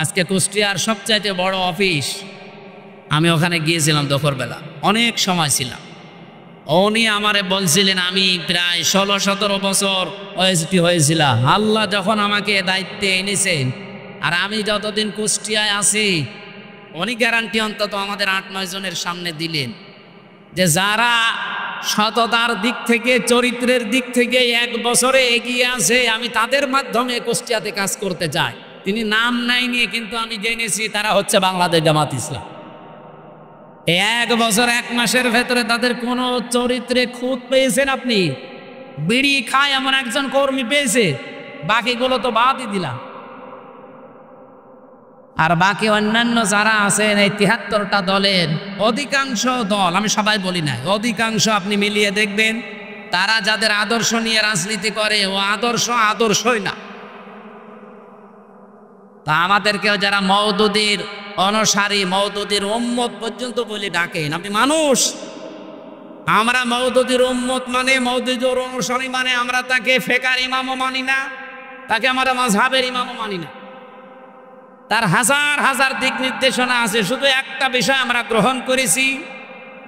আজকে কুষ্টিয়ার সবচাইতে বড় অফিস, আমি ওখানে গিয়েছিলাম দুপুরবেলা, অনেক সময় ছিলাম। উনি আমারে বলছিলেন আমি প্রায় 16-17 বছর ওএসপি হয়েছিলাম। আল্লাহ যখন আমাকে দায়িত্বে এনেছেন আর আমি যতদিন কুষ্টিয়ায় আছি, উনি গ্যারান্টি অন্তত আমাদের 8-9 জনের সামনে দিলেন যে যারা সততার দিক থেকে, চরিত্রের দিক থেকে 1 বছরে এগিয়ে আছে, আমি তাদের মাধ্যমে কুষ্টিয়াতে কাজ করতে চাই। তিনি নাম নেয়নি, কিন্তু আমি জেনেছি তারা হচ্ছে বাংলাদেশ জামাত ইসলাম। 1 বছর 1 মাসের ভেতরে তাদের কোনো চরিত্রে খুঁত পেয়েছেন আপনি? বিড়ি খায় এমন একজন কর্মী পেয়েছে, বাকিগুলো তো বাদই দিলাম। আর বাকি অন্যান্য যারা আছেন এই 73টা দলের অধিকাংশ দল, আমি সবাই বলি না, অধিকাংশ আপনি মিলিয়ে দেখবেন তারা যাদের আদর্শ নিয়ে রাজনীতি করে ও আদর্শই না। তা আমাদেরকেও যারা মওদুদীর অনুসারী, মওদুদীর উম্মত পর্যন্ত বলে ডাকেন, আপনি মানুষ। আমরা মওদুদীর উম্মত মানে, মওদুদীর অনুসারী মানে আমরা তাকে ফেকার ইমামও মানি না, তাকে আমরা মাযহাবের ইমামও মানি না। তার হাজার হাজার দিক নির্দেশনা আছে, শুধু একটা বিষয় আমরা গ্রহণ করেছি,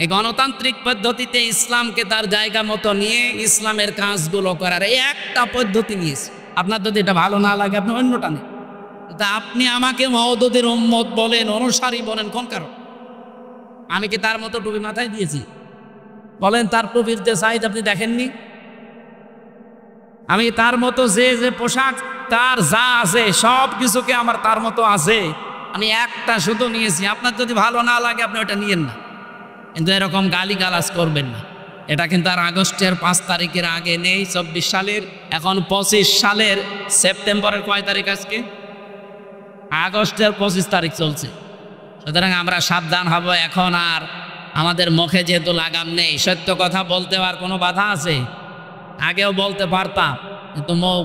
এই গণতান্ত্রিক পদ্ধতিতে ইসলামকে তার জায়গা মতো নিয়ে ইসলামের কাজগুলো করার এই একটা পদ্ধতি নিয়েছি। আপনার যদি এটা ভালো না লাগে আপনি অন্যটা নেই। তা আপনি আমাকে মওদুদীর উম্মত বলেন, অনুসারী বলেন, কোন কারণ? আমি কি তার মতো টুপি মাথায় দিয়েছি? বলেন তার টুপির যে সাইজ আপনি দেখেননি? আমি তার মতো যে পোশাক তার যা আছে সব কিছুকে আমার তার মতো আছে, আমি একটা শুধু নিয়েছি। আপনার যদি ভালো না লাগে আপনি ওটা নিয়েন না, কিন্তু এরকম গালিগালাজ করবেন না। এটা কিন্তু আর আগস্টের 5 তারিখের আগে নেই, 24 সালের, এখন 25 সালের সেপ্টেম্বরের কয় তারিখ আজকে? আগস্টের 25 তারিখ চলছে। সুতরাং আমরা সাবধান হব। এখন আর আমাদের মুখে যেহেতু লাগাম নেই, সত্য কথা বলতে আর কোনো বাধা আছে? আগেও বলতে পারতাম, কিন্তু মুখ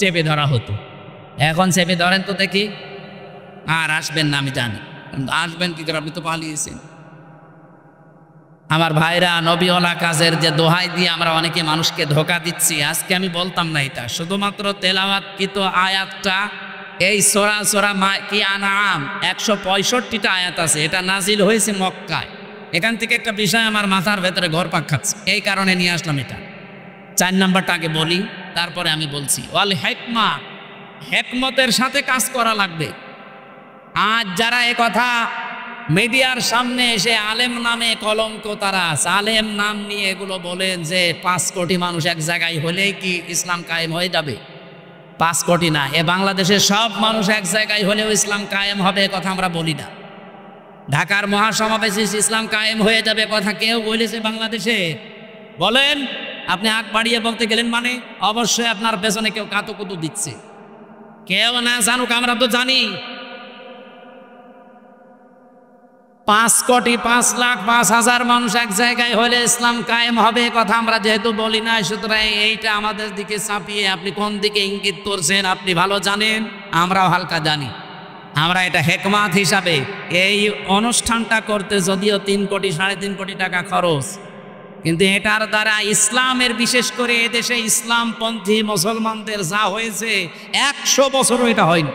চেপে ধরা হতো। এখন চেপে ধরেন তো দেখি। আর আসবেন না আমি জানি, আসবেন কি করে? আপনি তো পালিয়েছেন। আমার ভাইরা, নবীওয়ালা কাজের যে দোহাই দিয়ে আমরা অনেকে মানুষকে ধোকা দিচ্ছি, আজকে আমি বলতাম না এটা, শুধুমাত্র তেলাওয়াতকৃত আয়াতটা, এই সূরা কি আনআম 165টা আয়াত আছে, এটা নাজিল হয়েছে মক্কায়। এখান থেকে একটা বিষয় আমার মাথার ভেতরে ঘরপাক খাচ্ছে, এই কারণে নিয়ে আসলাম এটা। 4 নাম্বারটা আগে বলি, তারপরে আমি বলছি। ওয়াল হিকমা, হিকমতের সাথে কাজ করা লাগবে। আজ যারা এ কথা মিডিয়ার সামনে এসে আলেম নামে কলঙ্ক, তারা আলেম নাম নিয়ে এগুলো বলেন যে 5 কোটি মানুষ এক জায়গায় হলেই কি ইসলাম কায়েম হয়ে যাবে? 5 কোটি না, এ বাংলাদেশের সব মানুষ এক জায়গায় হলেও ইসলাম কায়েম হবে, এ কথা আমরা বলি না। ঢাকার মহাসমাবেশে ইসলাম কায়েম হয়ে যাবে কথা কেউ বলেছে বাংলাদেশে? বলেন। আপনি আগ বাড়িয়ে বলতে গেলেন মানে অবশ্যই আপনার পেছনে কেউ কাতুকুতু দিচ্ছে। কেউ না জানুক, আমরা তো জানি 5 কোটি 5 লাখ 5,000 মানুষ এক জায়গায় হলে ইসলাম কায়েম হবে, কথা আমরা যেহেতু বলি না, সুতরাং এইটা আমাদের দিকে চাপিয়ে আপনি কোন দিকে ইঙ্গিত করছেন আপনি ভালো জানেন, আমরাও হালকা জানি। আমরা এটা হেকমাত হিসাবে এই অনুষ্ঠানটা করতে যদিও 3 কোটি 3.5 কোটি টাকা খরচ, কিন্তু এটার দ্বারা ইসলামের, বিশেষ করে এদেশে ইসলামপন্থী মুসলমানদের যা হয়েছে 100 বছরও এটা হয়নি।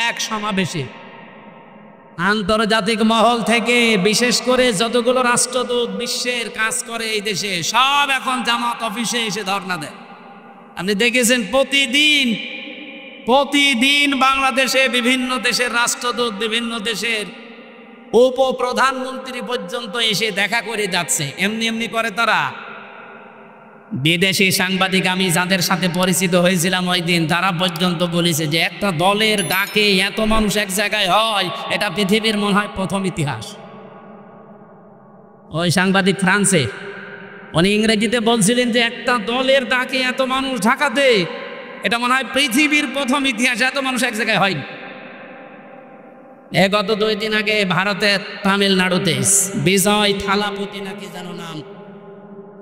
এক সমাবেশে আন্তর্জাতিক মহল থেকে বিশেষ করে যতগুলো রাষ্ট্রদূত বিশ্বের কাজ করে এই দেশে, সব এখন জামাত অফিসে এসে ধর্ণা দেয়। আপনি দেখেছেন প্রতিদিন বাংলাদেশে বিভিন্ন দেশের রাষ্ট্রদূত, বিভিন্ন দেশের উপপ্রধানমন্ত্রী পর্যন্ত এসে দেখা করে যাচ্ছে। এমনি করে তারা। বিদেশি সাংবাদিক আমি যাদের সাথে পরিচিত হয়েছিলাম ওই দিন, তারা পর্যন্ত বলেছে যে একটা দলের ডাকে এত মানুষ এক জায়গায় হয়, এটা পৃথিবীর মনে হয় প্রথম ইতিহাস। ওই সাংবাদিক ফ্রান্সে, উনি ইংরেজিতে বলছিলেন যে একটা দলের ডাকে এত মানুষ ঢাকাতে, এটা মনে হয় পৃথিবীর প্রথম ইতিহাস, এত মানুষ এক জায়গায় হয়নি। গত 2 দিন আগে ভারতের তামিলনাড়ুতে বিজয় থালাপতি নাকি যেন নাম,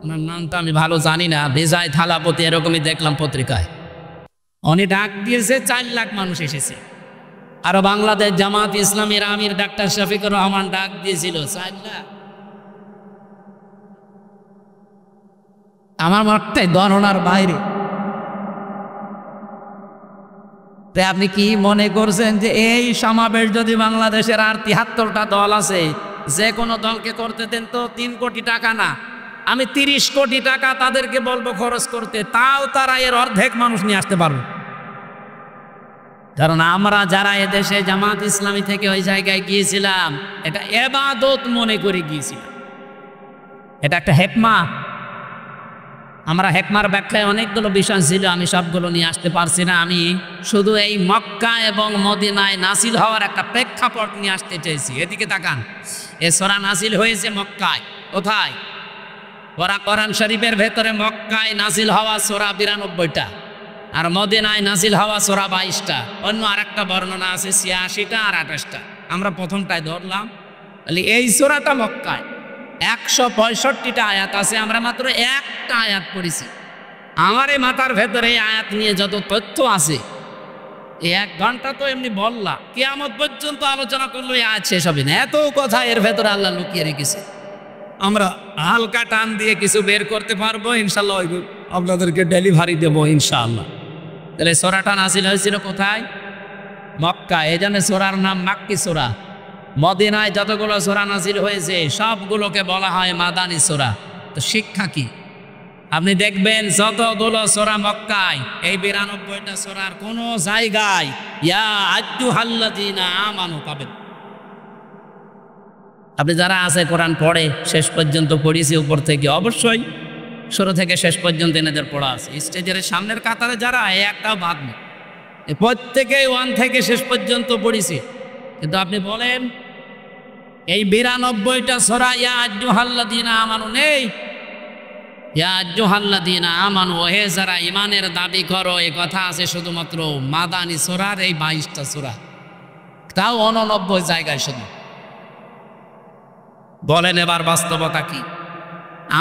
ওনার নামটা আমি ভালো জানি না, বিজয় থালাপতি এরকমই দেখলাম পত্রিকায়, উনি ডাক দিয়েছে 4 লাখ মানুষ এসেছে। আর বাংলাদেশ জামাত ইসলামীর আমির ডাক্তার শফিকুর রহমান ডাক দিয়েছিল 4 লাখ। আমার মতটাই গণনার বাইরে। আপনি কি মনে করছেন যে এই সমাবেশ যদি বাংলাদেশের আর 73টা দল আছে, যে কোনো দলকে করতে দেন তো 3 কোটি টাকা না, আমি 30 কোটি টাকা তাদেরকে বলবো খরচ করতে, তাও তারা এর অর্ধেক মানুষ নিয়ে আসতে পারবে। কারণ আমরা যারা এদেশে জামাত ইসলামী থেকে ওই জায়গায় গিয়েছিলাম, এটা ইবাদত মনে করে গিয়েছিলাম, এটা একটা হেকমা। আমরা হেকমার ব্যাখ্যায় অনেকগুলো বিষয় ছিল, আমি সবগুলো নিয়ে আসতে পারছি না। আমি শুধু এই মক্কা এবং মদিনায় নাসিল হওয়ার একটা প্রেক্ষাপট নিয়ে আসতে চেয়েছি। এদিকে তাকান, এ সূরা নাসিল হয়েছে মক্কায়। কোথায়? কোরআন শরীফের ভেতরে মক্কায় নাসিল হওয়া সূরা 92টা, আর মদিনায় নাসিল হওয়া সূরা 22টা। অন্য আরেকটা বর্ণনা আছে 86টা আর 28টা। আমরা প্রথমটায় ধরলাম, এই সূরাটা মক্কায় 165টা আয়াত আছে, আমরা মাত্র একটা আয়াত পড়েছি। আমার এই মাথার ভেতরে এই আয়াত নিয়ে যত তথ্য আছে, এই 1 ঘন্টা তো এমনি বললাম, কিয়ামত পর্যন্ত আলোচনা করলে এই আয়াত শেষ হবে না, এত কথা এর ভেতরে আল্লাহ লুকিয়ে রেখেছে। আমরা হালকা টান দিয়ে কিছু বের করতে পারবো ইনশাল্লাহ, আপনাদেরকে ডেলিভারি দেবো ইনশাআল্লাহ। তাহলে সূরাটা নাযিল হয়েছিল কোথায়? মক্কা। এই জন্য সূরার নাম মাক্কি সূরা। মদিনায় যতগুলো সূরা নাযিল হয়েছে সবগুলোকে বলা হয় মাদানী সূরা। তো শিক্ষা কি? আপনি দেখবেন যতগুলো সূরা মক্কায়, এই 92টা সূরার কোনো জায়গায় ইয়া আইয়ুহাল্লাযীনা আমানু পাবেন। আপনি যারা আছে কোরআন পড়ে, শেষ পর্যন্ত পড়িয়েছি উপর থেকে, অবশ্যই শুরু থেকে শেষ পর্যন্ত এনাদের পড়া আছে। স্টেজের সামনের কাতারে যারা, একটাও বাদ নেই, প্রত্যেকেই 1 থেকে শেষ পর্যন্ত পড়িয়েছি। কিন্তু আপনি বলেন এই 92টা সূরা ইয়া আইয়ুহাল্লাযীনা আমানু নেই। ইয়া আইয়ুহাল্লাযীনা আমানু, হে যারা ঈমানের দাবি করো, এই কথা আছে শুধুমাত্র মাদানী সূরার এই 22টা সূরা, তাও 89 জায়গায় শুধু। বলেন এবার বাস্তবতা কি?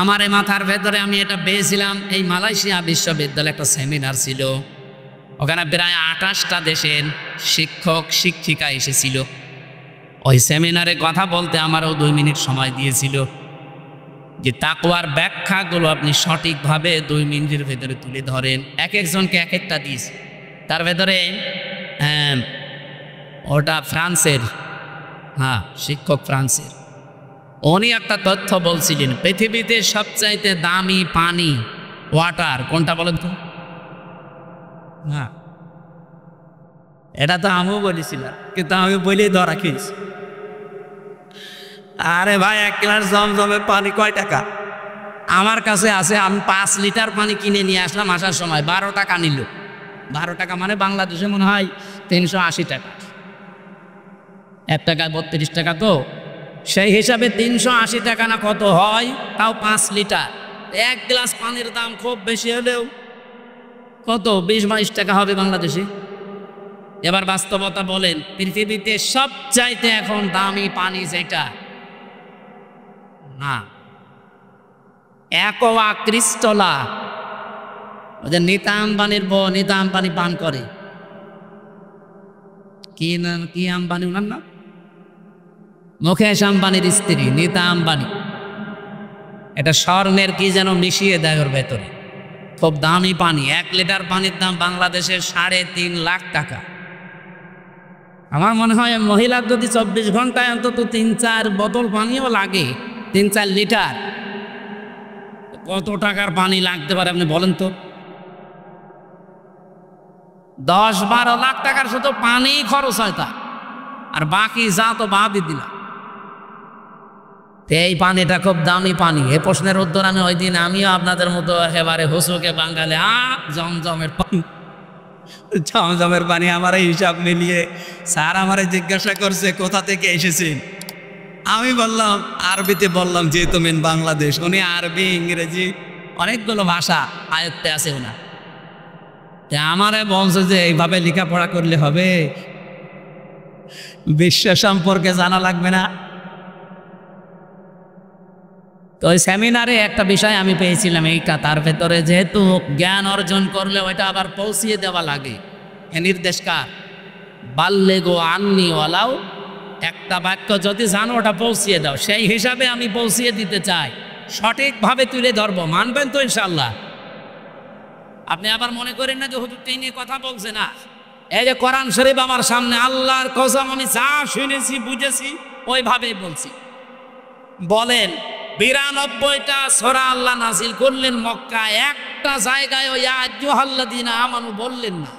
আমার এই মাথার ভেতরে আমি এটা পেয়েছিলাম, এই মালয়েশিয়া বিশ্ববিদ্যালয়ে একটা সেমিনার ছিল, ওখানে প্রায় 28টা দেশের শিক্ষক শিক্ষিকা এসেছিল। ওই সেমিনারে কথা বলতে আমারও 2 মিনিট সময় দিয়েছিল, যে তাকওয়ার ব্যাখ্যাগুলো আপনি সঠিকভাবে 2 মিনিটের ভেতরে তুলে ধরেন। একজনকে এক একটা দিয়েছে। তার ভেতরে ওটা ফ্রান্সের, শিক্ষক ফ্রান্সের, উনি একটা তথ্য বলছিলেন, পৃথিবীতে সবচাইতে দামি পানি, ওয়াটার কোনটা বলেন তো? এটা তো আমিও বলেছিলাম, কিন্তু আমি বলেই ধরা খেয়েছি। আরে ভাই, 1 গ্লাস জমজমের পানি কয় টাকা? আমার কাছে আছে, আমি 5 লিটার পানি কিনে নিয়ে আসলাম, আসার সময় 12 টাকা নিল। 12 টাকা মানে বাংলাদেশে মনে হয় 380 টাকা, 1 টাকায় 32 টাকা, তো সেই হিসাবে 380 টাকা না কত হয়, তাও 5 লিটার। এক গ্লাস পানির দাম খুব বেশি হলেও কত 20-22 টাকা হবে বাংলাদেশে। এবার বাস্তবতা বলেন, পৃথিবীতে সবচাইতে এখন দামি পানি যেটা, না একোয়া ক্রিস্টলা, ওদের নীতা আম্বানির বউ নীতা আম্বানি পান করে। কি নাম, কি আম্বানি ওনার নাম? মুকেশ আম্বানির স্ত্রী নীতা আম্বানি। এটা স্বর্ণের কি যেন মিশিয়ে দেয় ওর ভেতরে, খুব দামি পানি। 1 লিটার পানির দাম বাংলাদেশের 3.5 লাখ টাকা। আমার মনে হয় মহিলার যদি 24 ঘন্টায় অন্তত 3-4 বোতল পানিও লাগে, 3-4 লিটার, কত টাকার পানি লাগতে পারে আপনি বলেন তো? 10-12 লাখ টাকার শুধু পানি খরচ হয় তা, আর বাকি যা তো বাদই দিলাম। এই পানিটা খুব দামি পানি। এই প্রশ্নের উত্তর আমি ওই দিন আমিও আপনাদের মতো একেবারে হুসুকে বাঙালে জমজমের পানি, জমজমের পানি আমার হিসাব মিলিয়ে স্যার আমারে জিজ্ঞাসা করছে কোথা থেকে এসেছেন। আমি বললাম আরবিতে, বললাম যেহেতু মেন বাংলাদেশ। উনি আরবি ইংরেজি অনেকগুলো ভাষা আয়ত্তে আছে ওনার। আমারে বলছে যে এইভাবে লেখাপড়া করলে হবে, বিশ্ব সম্পর্কে জানা লাগবে না। তো ওই সেমিনারে একটা বিষয় আমি পেয়েছিলাম এইটা, তার ভেতরে যেহেতু জ্ঞান অর্জন করলে ওইটা আবার পৌঁছিয়ে দেওয়া লাগে। এ নির্দেশকার বাল্লে গো আন্নি ওয়ালাও, একটা বাক্য যদি জানো ওটা পৌঁছিয়ে দাও। সেই হিসাবে আমি পৌঁছিয়ে দিতে চাই, সঠিকভাবে তুলে ধরবো। মানবেন তো ইনশাল্লাহ? আপনি আবার মনে করেন না যে হুজুর নিয়ে কথা বলছে না। এই যে কোরআন শরীফ আমার সামনে, আল্লাহর কসম আমি যা শুনেছি বুঝেছি ওইভাবেই বলছি। বলেন 92টা সূরা আল্লাহ নাজিল করলেন মক্কায়, একটা জায়গায় ওই ইয়া আইয়ুহাল্লাযীনা আমানু বললেন না।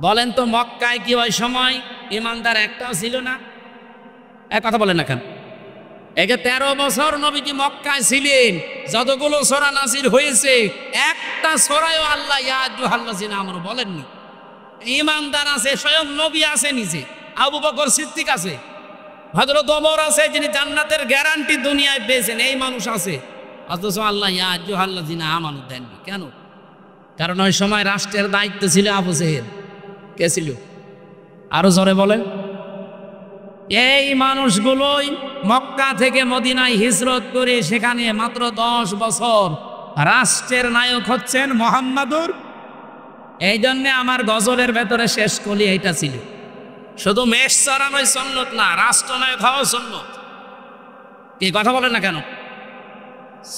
বলেন তো মক্কায় কি ওই সময় ইমানদার একটাও ছিল না? এক কথা বলেন না কেন? এই যে 13 বছর নবীজি মক্কায় ছিলেন, যতগুলো সূরা নাজিল হয়েছে একটা সূরায়ও আল্লাহ ইয়া আইয়ুহাল্লাযীনা আমানু বলেননি। ইমানদার আছে, স্বয়ং নবী আছে নিজে, আবু বকর সিদ্দিক আছে, হযরত ওমর আছে যিনি জান্নাতের গ্যারান্টি দুনিয়ায় পেয়েছেন, এই মানুষ আছে, অথচ আল্লাহ ইয়া আইয়ুহাল্লাযীনা আমানু দেননি। কেন? কারণ ওই সময় রাষ্ট্রের দায়িত্ব ছিল আবু জেহেল। কে ছিল? আরো জোরে বলেন। এই মানুষগুলোই মক্কা থেকে মদিনায় হিজরত করে সেখানে মাত্র 10 বছর রাষ্ট্রের নায়ক হচ্ছেন মুহাম্মাদুর। এই জন্যে আমার গজলের ভেতরে শেষ কলি এইটা ছিল, শুধু মেষ চড়ানোই সুন্নত না, রাষ্ট্রনায়ক হওয়া সুন্নত। কি কথা বলেন না কেন?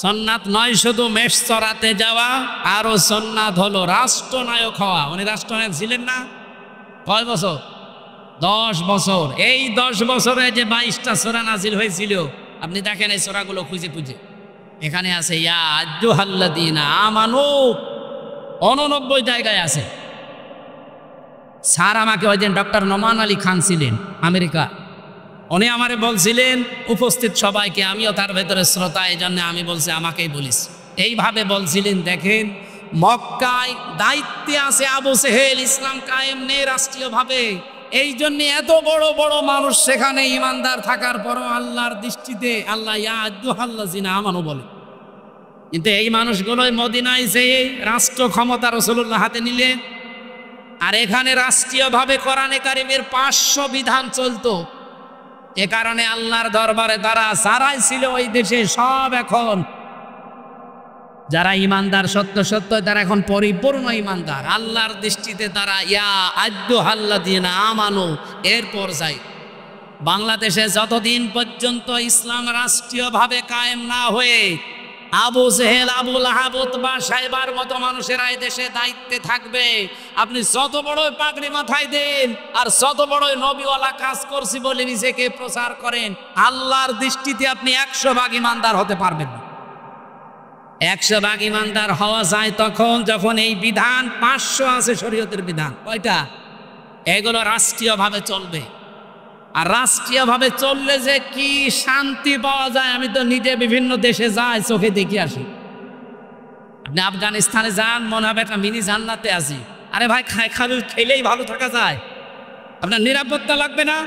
সুন্নাত নয় শুধু মেষ চড়াতে যাওয়া, আরো সুন্নাত হলো রাষ্ট্রনায়ক হওয়া। উনি রাষ্ট্রনায়ক ছিলেন না? কয় বছর? 10 বছর। এই 10 বছরে যে 22টা সূরা নাজিল হয়েছিল, আপনি দেখেন এই সূরাগুলো খুঁজে খুঁজে। এখানে আছে ইয়া আইয়ুহাল্লাযীনা আমানু, 89 জায়গায় আছে। স্যার আমাকে ওই দিন ডক্টর নোমান আলী খান ছিলেন আমেরিকা, উনি আমারে বলছিলেন উপস্থিত সবাইকে, আমিও তার ভেতরে শ্রোতা, এই জন্য আমি বলছি আমাকেই বলিস। এইভাবে বলছিলেন, দেখেন মক্কায় দায়িত্বে আছে আবু জেহেল, ইসলাম কায়েম নেই রাষ্ট্রীয়ভাবে। এই জন্য এত বড় বড় মানুষ সেখানে ইমানদার থাকার পরও আল্লাহর দৃষ্টিতে আল্লাহ ইয়া আইয়ুহাল্লাযীনা আমানু বলে। কিন্তু এই মানুষগুলোই মদিনায় যেয়ে রাষ্ট্র ক্ষমতা রাসূলুল্লাহ হাতে নিলে, আর এখানে রাষ্ট্রীয়ভাবে কোরআনে কারিমের 500 বিধান চলতো। এ কারণে আল্লাহর দরবারে তারা যারাই ছিল ওই দেশে সব এখন যারা ইমানদার সত্য সত্য, তারা এখন পরিপূর্ণ ইমানদার। আল্লাহর দৃষ্টিতে তারা ইয়া আইয়ুহাল্লাযীনা আমানু এর পর্যায়ে। বাংলাদেশে যতদিন পর্যন্ত ইসলাম রাষ্ট্রীয়ভাবে কায়েম না হয়ে আবু জেহেল, আবু লাহাব, উতবা, সাইবার মতো মানুষেরা এই দেশে দায়িত্বে থাকবে, আপনি যত বড় পাগড়ি মাথায় দেন আর যত বড় নবীওয়ালা কাজ করছি বলে নিজেকে প্রচার করেন, আল্লাহর দৃষ্টিতে আপনি 100 ভাগ ইমানদার হতে পারবেন না। 100 ভাগ ইমানদার হওয়া যায় তখন যখন এই বিধান 500 আছে শরীয়তের বিধান, কয়টা? এগুলো রাষ্ট্রীয়ভাবে চলবে। আর রাষ্ট্রীয়ভাবে চললে যে কি শান্তি পাওয়া যায়, আমি তো নিজে বিভিন্ন দেশে যাই, চোখে দেখে আসি। আপনি আফগানিস্তানে যান, মনে হবে একটা মিনি জান্নাতে আছি। আরে ভাই, খালি খেলেই ভালো থাকা যায়, আপনার নিরাপত্তা লাগবে না।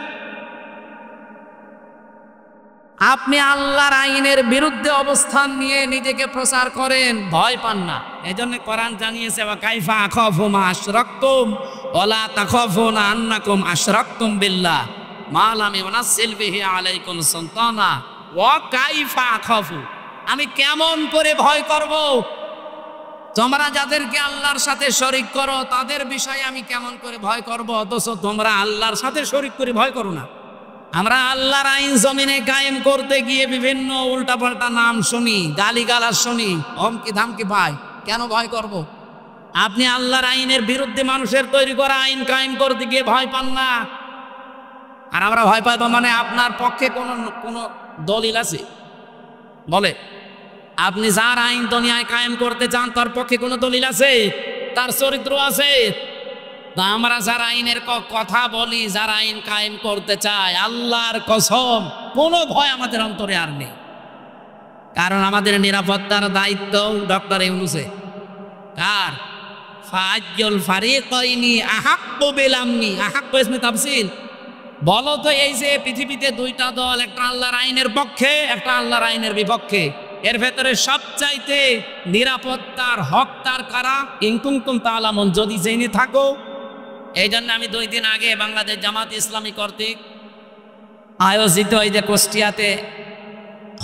আপনি আল্লাহর আইনের বিরুদ্ধে অবস্থান নিয়ে নিজেকে প্রচার করেন, ভয় পান না। এই জন্য কোরআন জানিয়েছে ওয়া কাইফা আখাফু মা আশরাকতুম ওয়ালা তাখাফুনা আন্নাকুম আশরাকতুম বিল্লাহ মা লাম ইউনাজ্জিল বিহি আলাইকুম সুলতানা ওয়া কাইফা আখাফু, আমি কেমন করে ভয় করব? তোমরা যাদেরকে আল্লাহর সাথে শরীক করো তাদের বিষয়ে আমি কেমন করে ভয় করব? অথচ তোমরা আল্লাহর সাথে শরীক করে ভয় করো না। আমরা আল্লাহর আইন জমিনে কায়েম করতে গিয়ে বিভিন্ন উল্টাপাল্টা নাম শুনি, গালিগালাজ শুনি, হুমকি ধামকি পাই, কেন ভয় করব? আপনি আল্লাহর আইনের বিরুদ্ধে মানুষের তৈরি করা আইন কায়েম করতে গিয়ে ভয় পান না। আর আমরা ভয় পাই মানে আপনার পক্ষে কোনো দলিল আছে? বলে আপনি যার আইন দুনিয়ায় কায়েম করতে চান তার পক্ষে কোনো দলিল আছে? তার চরিত্র আছে? তা আমরা যারা আইনের কথা বলি, যারা আইন কায়েম করতে চায়, আল্লাহর কসম কোনো ভয় আমাদের অন্তরে আর নেই। কারণ আমাদের নিরাপত্তার দায়িত্ব ডক্টর ইউনূসে। কার? ফাজ্জুল ফারিকাইনি আহাক্কু বিল আমনি। আহাক্কু ইসমে তাফসীল। বলো তো, এই যে পৃথিবীতে দুইটা দল, একটা আল্লাহর আইনের পক্ষে, একটা আল্লাহর আইনের বিপক্ষে, এর ভেতরে সবচাইতে নিরাপত্তার হকদার কারা? ইন কুনতুম তা'লামুন, যদি জেনে থাকো। এই জন্য আমি 2 দিন আগে বাংলাদেশ জামাত ইসলামী কর্তৃক আয়োজিত এই যে কুষ্টিয়াতে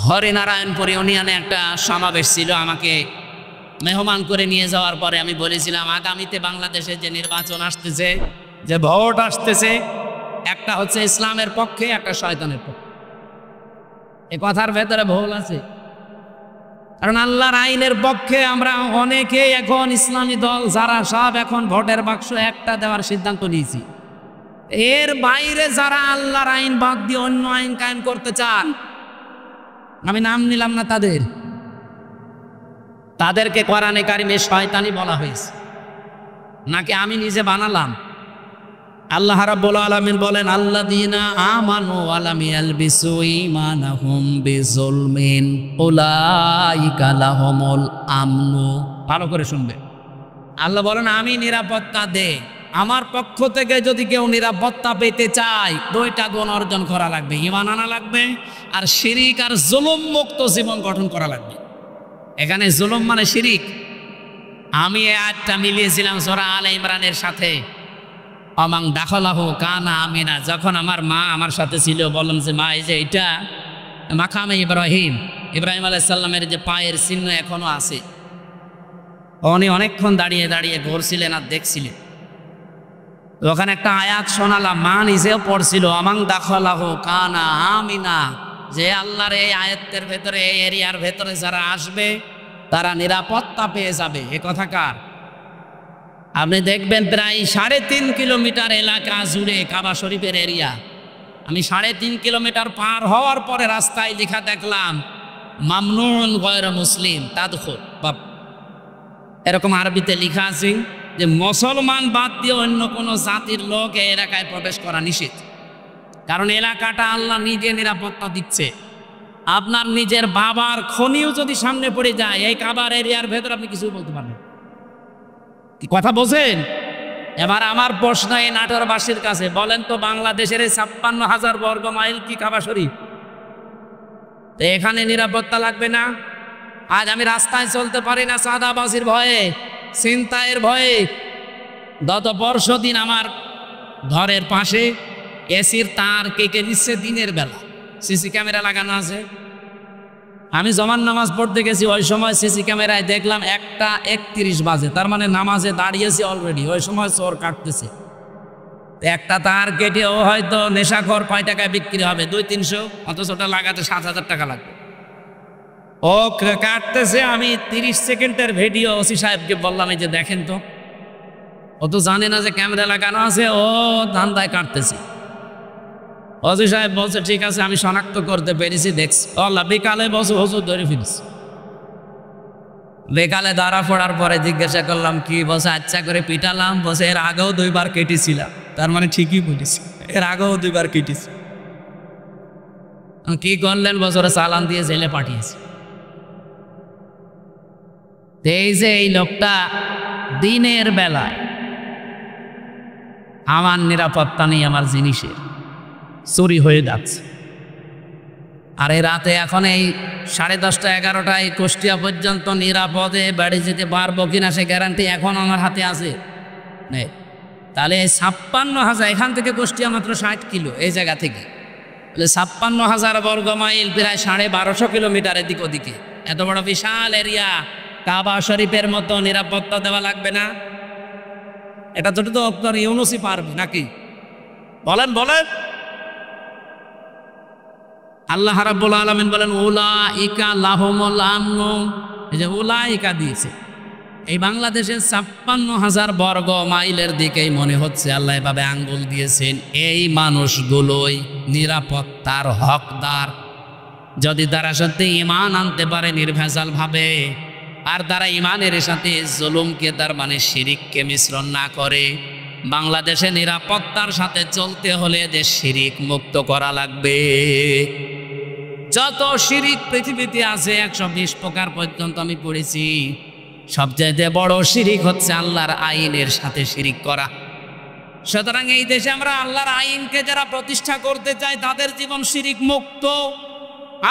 হরিনারায়ণপুর ইউনিয়নে একটা সমাবেশ ছিল, আমাকে মেহমান করে নিয়ে যাওয়ার পরে আমি বলেছিলাম আগামীতে বাংলাদেশে যে নির্বাচন আসতেছে, যে ভোট আসতেছে, একটা হচ্ছে ইসলামের পক্ষে, একটা শয়তানের পক্ষে। এ কথার ভেতরে ভুল আছে। কারণ আল্লাহর আইনের পক্ষে আমরা অনেকে এখন ইসলামী দল যারা সব এখন ভোটের বাক্স একটা দেওয়ার সিদ্ধান্ত নিয়েছি। এর বাইরে যারা আল্লাহর আইন বাদ দিয়ে অন্য আইন কায়েম করতে চান, আমি নাম নিলাম না তাদেরকে কোরআনে কারিমে শয়তানি বলা হয়েছে, নাকি আমি নিজে বানালাম? আল্লাহ রাব্বুল আলামিন বলেন আল্লাযীনা আমানু ওয়া লাম ইয়ালবিসু ঈমানাহুম বিযুলমিন উলাইকা লাহুমুল আমনু। ভালো করে শুনবে, আল্লাহ বলেন আমি নিরাপত্তা দেই, আমার পক্ষ থেকে যদি কেউ নিরাপত্তা পেতে চায় 2টা গুণ অর্জন করা লাগবে, ঈমান আনা লাগবে, আর শিরিক আর জুলুম মুক্ত জীবন গঠন করা লাগবে। এখানে জুলুম মানে শিরিক। আমি এই আয়াতটা মিলিয়েছিলাম সূরা আলে ইমরানের সাথে। অমাং দাখলাহু কানা আমিনা। যখন আমার মা আমার সাথে ছিল, বললাম যে মা, এই যে এটা মাকামে ইব্রাহিম আলাইহিস সালামের যে পায়ের চিহ্ন এখনো আছে। উনি অনেকক্ষণ দাঁড়িয়ে দাঁড়িয়ে ঘুরছিলেন আর দেখছিলেন। ওখানে একটা আয়াত শোনালাম, মা নিজেও পড়ছিল, অমাং দাখলাহু কানা আমিনা, যে আল্লাহর এই আয়াতের ভেতরে, এই এরিয়ার ভেতরে যারা আসবে তারা নিরাপত্তা পেয়ে যাবে। এ কথা কার? আপনি দেখবেন প্রায় 3.5 কিলোমিটার এলাকা জুড়ে কাবা শরীফের এরিয়া। আমি 3.5 কিলোমিটার পার হওয়ার পরে রাস্তায় লেখা দেখলাম মামনুন গয়র মুসলিম তাদখুল। এরকম আরবিতে লেখা আছে যে মুসলমান বাদ দিয়ে অন্য কোনো জাতির লোক এই এলাকায় প্রবেশ করা নিষেধ। কারণ এলাকাটা আল্লাহ নিজে নিরাপত্তা দিচ্ছে। আপনার নিজের বাবার খনিও যদি সামনে পড়ে যায়, এই কাবার এরিয়ার ভেতর আপনি কিছু বলতে পারবেন। কথা বোঝেন? এবার আমার প্রশ্ন এই নাটোরবাসীর কাছে, বলেন তো বাংলাদেশের 56,000 বর্গ মাইল কি কাবা শরীফ? তো এখানে নিরাপত্তা লাগবে না? আজ আমি রাস্তায় চলতে পারি না চাঁদাবাজির ভয়ে, ছিনতাইয়ের ভয়ে। গত পরশুদিন আমার ঘরের পাশে এসির তার কেটে নিচ্ছে দিনের বেলা, সিসি ক্যামেরা লাগানো আছে। আমি জমান নামাজ পড়তে গেছি, ওই সময় সিসি ক্যামেরায় দেখলাম 1:31 বাজে, তার মানে নামাজে দাঁড়িয়েছি অলরেডি, ওই সময় চোর কাটতেছে। একটা তার কেটে ও হয়তো নেশাখোর, কয় টাকায় বিক্রি হবে? 200-300, অথচ ওটা লাগাতে 7,000 টাকা লাগবে। ও কাটতেছে, আমি 30 সেকেন্ডের ভিডিও ওসি সাহেবকে বললাম এই যে দেখেন তো। ও তো জানে না যে ক্যামেরা লাগানো আছে, ও ধান্দায় কাটতেছে। ওসি সাহেব বলছে ঠিক আছে, আমি শনাক্ত করতে পেরেছি, দেখছি। আল্লাহ বিকালে বসে হুজুর ধরে ফিরছি। বিকালে ধরা পড়ার পরে জিজ্ঞাসা করলাম কি? বসে আচ্ছা করে পিটালাম। বসে এর আগেও 2 বার কেটেছিলাম। তার মানে ঠিকই বলেছি, এর আগেও 2 বার কেটেছি। কি করলেন? বছরে চালান দিয়ে জেলে পাঠিয়েছি। এই যে এই লোকটা দিনের বেলায় আমার নিরাপত্তা নেই, আমার জিনিসের চুরি হয়ে যাচ্ছে। আর এই রাতে এখন এই 10:30 11টায় কুষ্টিয়া পর্যন্ত নিরাপদে বাড়ি যেতে পারবো কিনা সে গ্যারান্টি এখন আমার হাতে আছে নেই। তাহলে 56,000 এখান থেকে কুষ্টিয়া মাত্র 60 কিলো এই জায়গা থেকে, তাহলে 56,000 বর্গ মাইল, প্রায় 1250 কিলোমিটার এদিক ওদিকে, এত বড় বিশাল এরিয়া কাবা শরীফের মতো নিরাপত্তা দেওয়া লাগবে না? এটা তো ডক্টর ইউনূসই পারবে নাকি? বলেন বলেন। আল্লাহ রাব্বুল আলামিন বলেন উলাইকা লাহুমুল আমনু, এই যে উলাইকা দিয়েছে, এই বাংলাদেশের 56,000 বর্গ মাইলের দিকেই মনে হচ্ছে আল্লাহ এভাবে আঙ্গুল দিয়েছেন। এই মানুষগুলোই নিরাপত্তার হকদার, যদি তারা সত্যি ঈমান আনতে পারে নির্ভেজাল ভাবে, আর তারা ঈমানের সাথে জুলুমকে, তার মানে শিরিককে মিশ্রণ না করে। বাংলাদেশে নিরাপত্তার সাথে চলতে হলে যে শিরিক মুক্ত করা লাগবে। যত শিরিক পৃথিবীতে আছে 120 প্রকার পর্যন্ত আমি পড়েছি, সবচাইতে বড় শিরিক হচ্ছে আল্লাহর আইনের সাথে শিরিক করা। সুতরাং এই দেশে আমরা আল্লাহর আইনকে যারা প্রতিষ্ঠা করতে চাই তাদের জীবন শিরিক মুক্ত।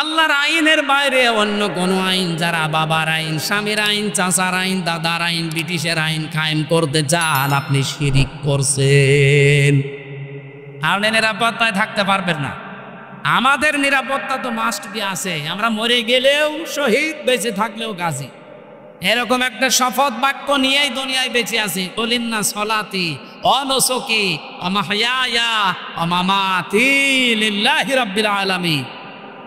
আল্লাহর আইনের বাইরে অন্য কোনো আইন, যারা বাবার আইন, স্বামীর আইন, চাচার আইন, দাদার আইন, ব্রিটিশের আইন কায়েম করতে চান, আপনি শিরিক করছেন। আপনি নিরাপত্তায় থাকতে পারবেন না। আমাদের নিরাপত্তা তো মাস্ট বি আছে, আমরা মরে গেলেও শহীদ, বেঁচে থাকলেও গাজী, এরকম একটা শপথ বাক্য নিয়েই দুনিয়ায় বেঁচে আছি। কুলিন্না সলাতি অনুসুকি ওমাহইয়া ওমামাতি লিল্লাহি রাব্বিল আলামিন।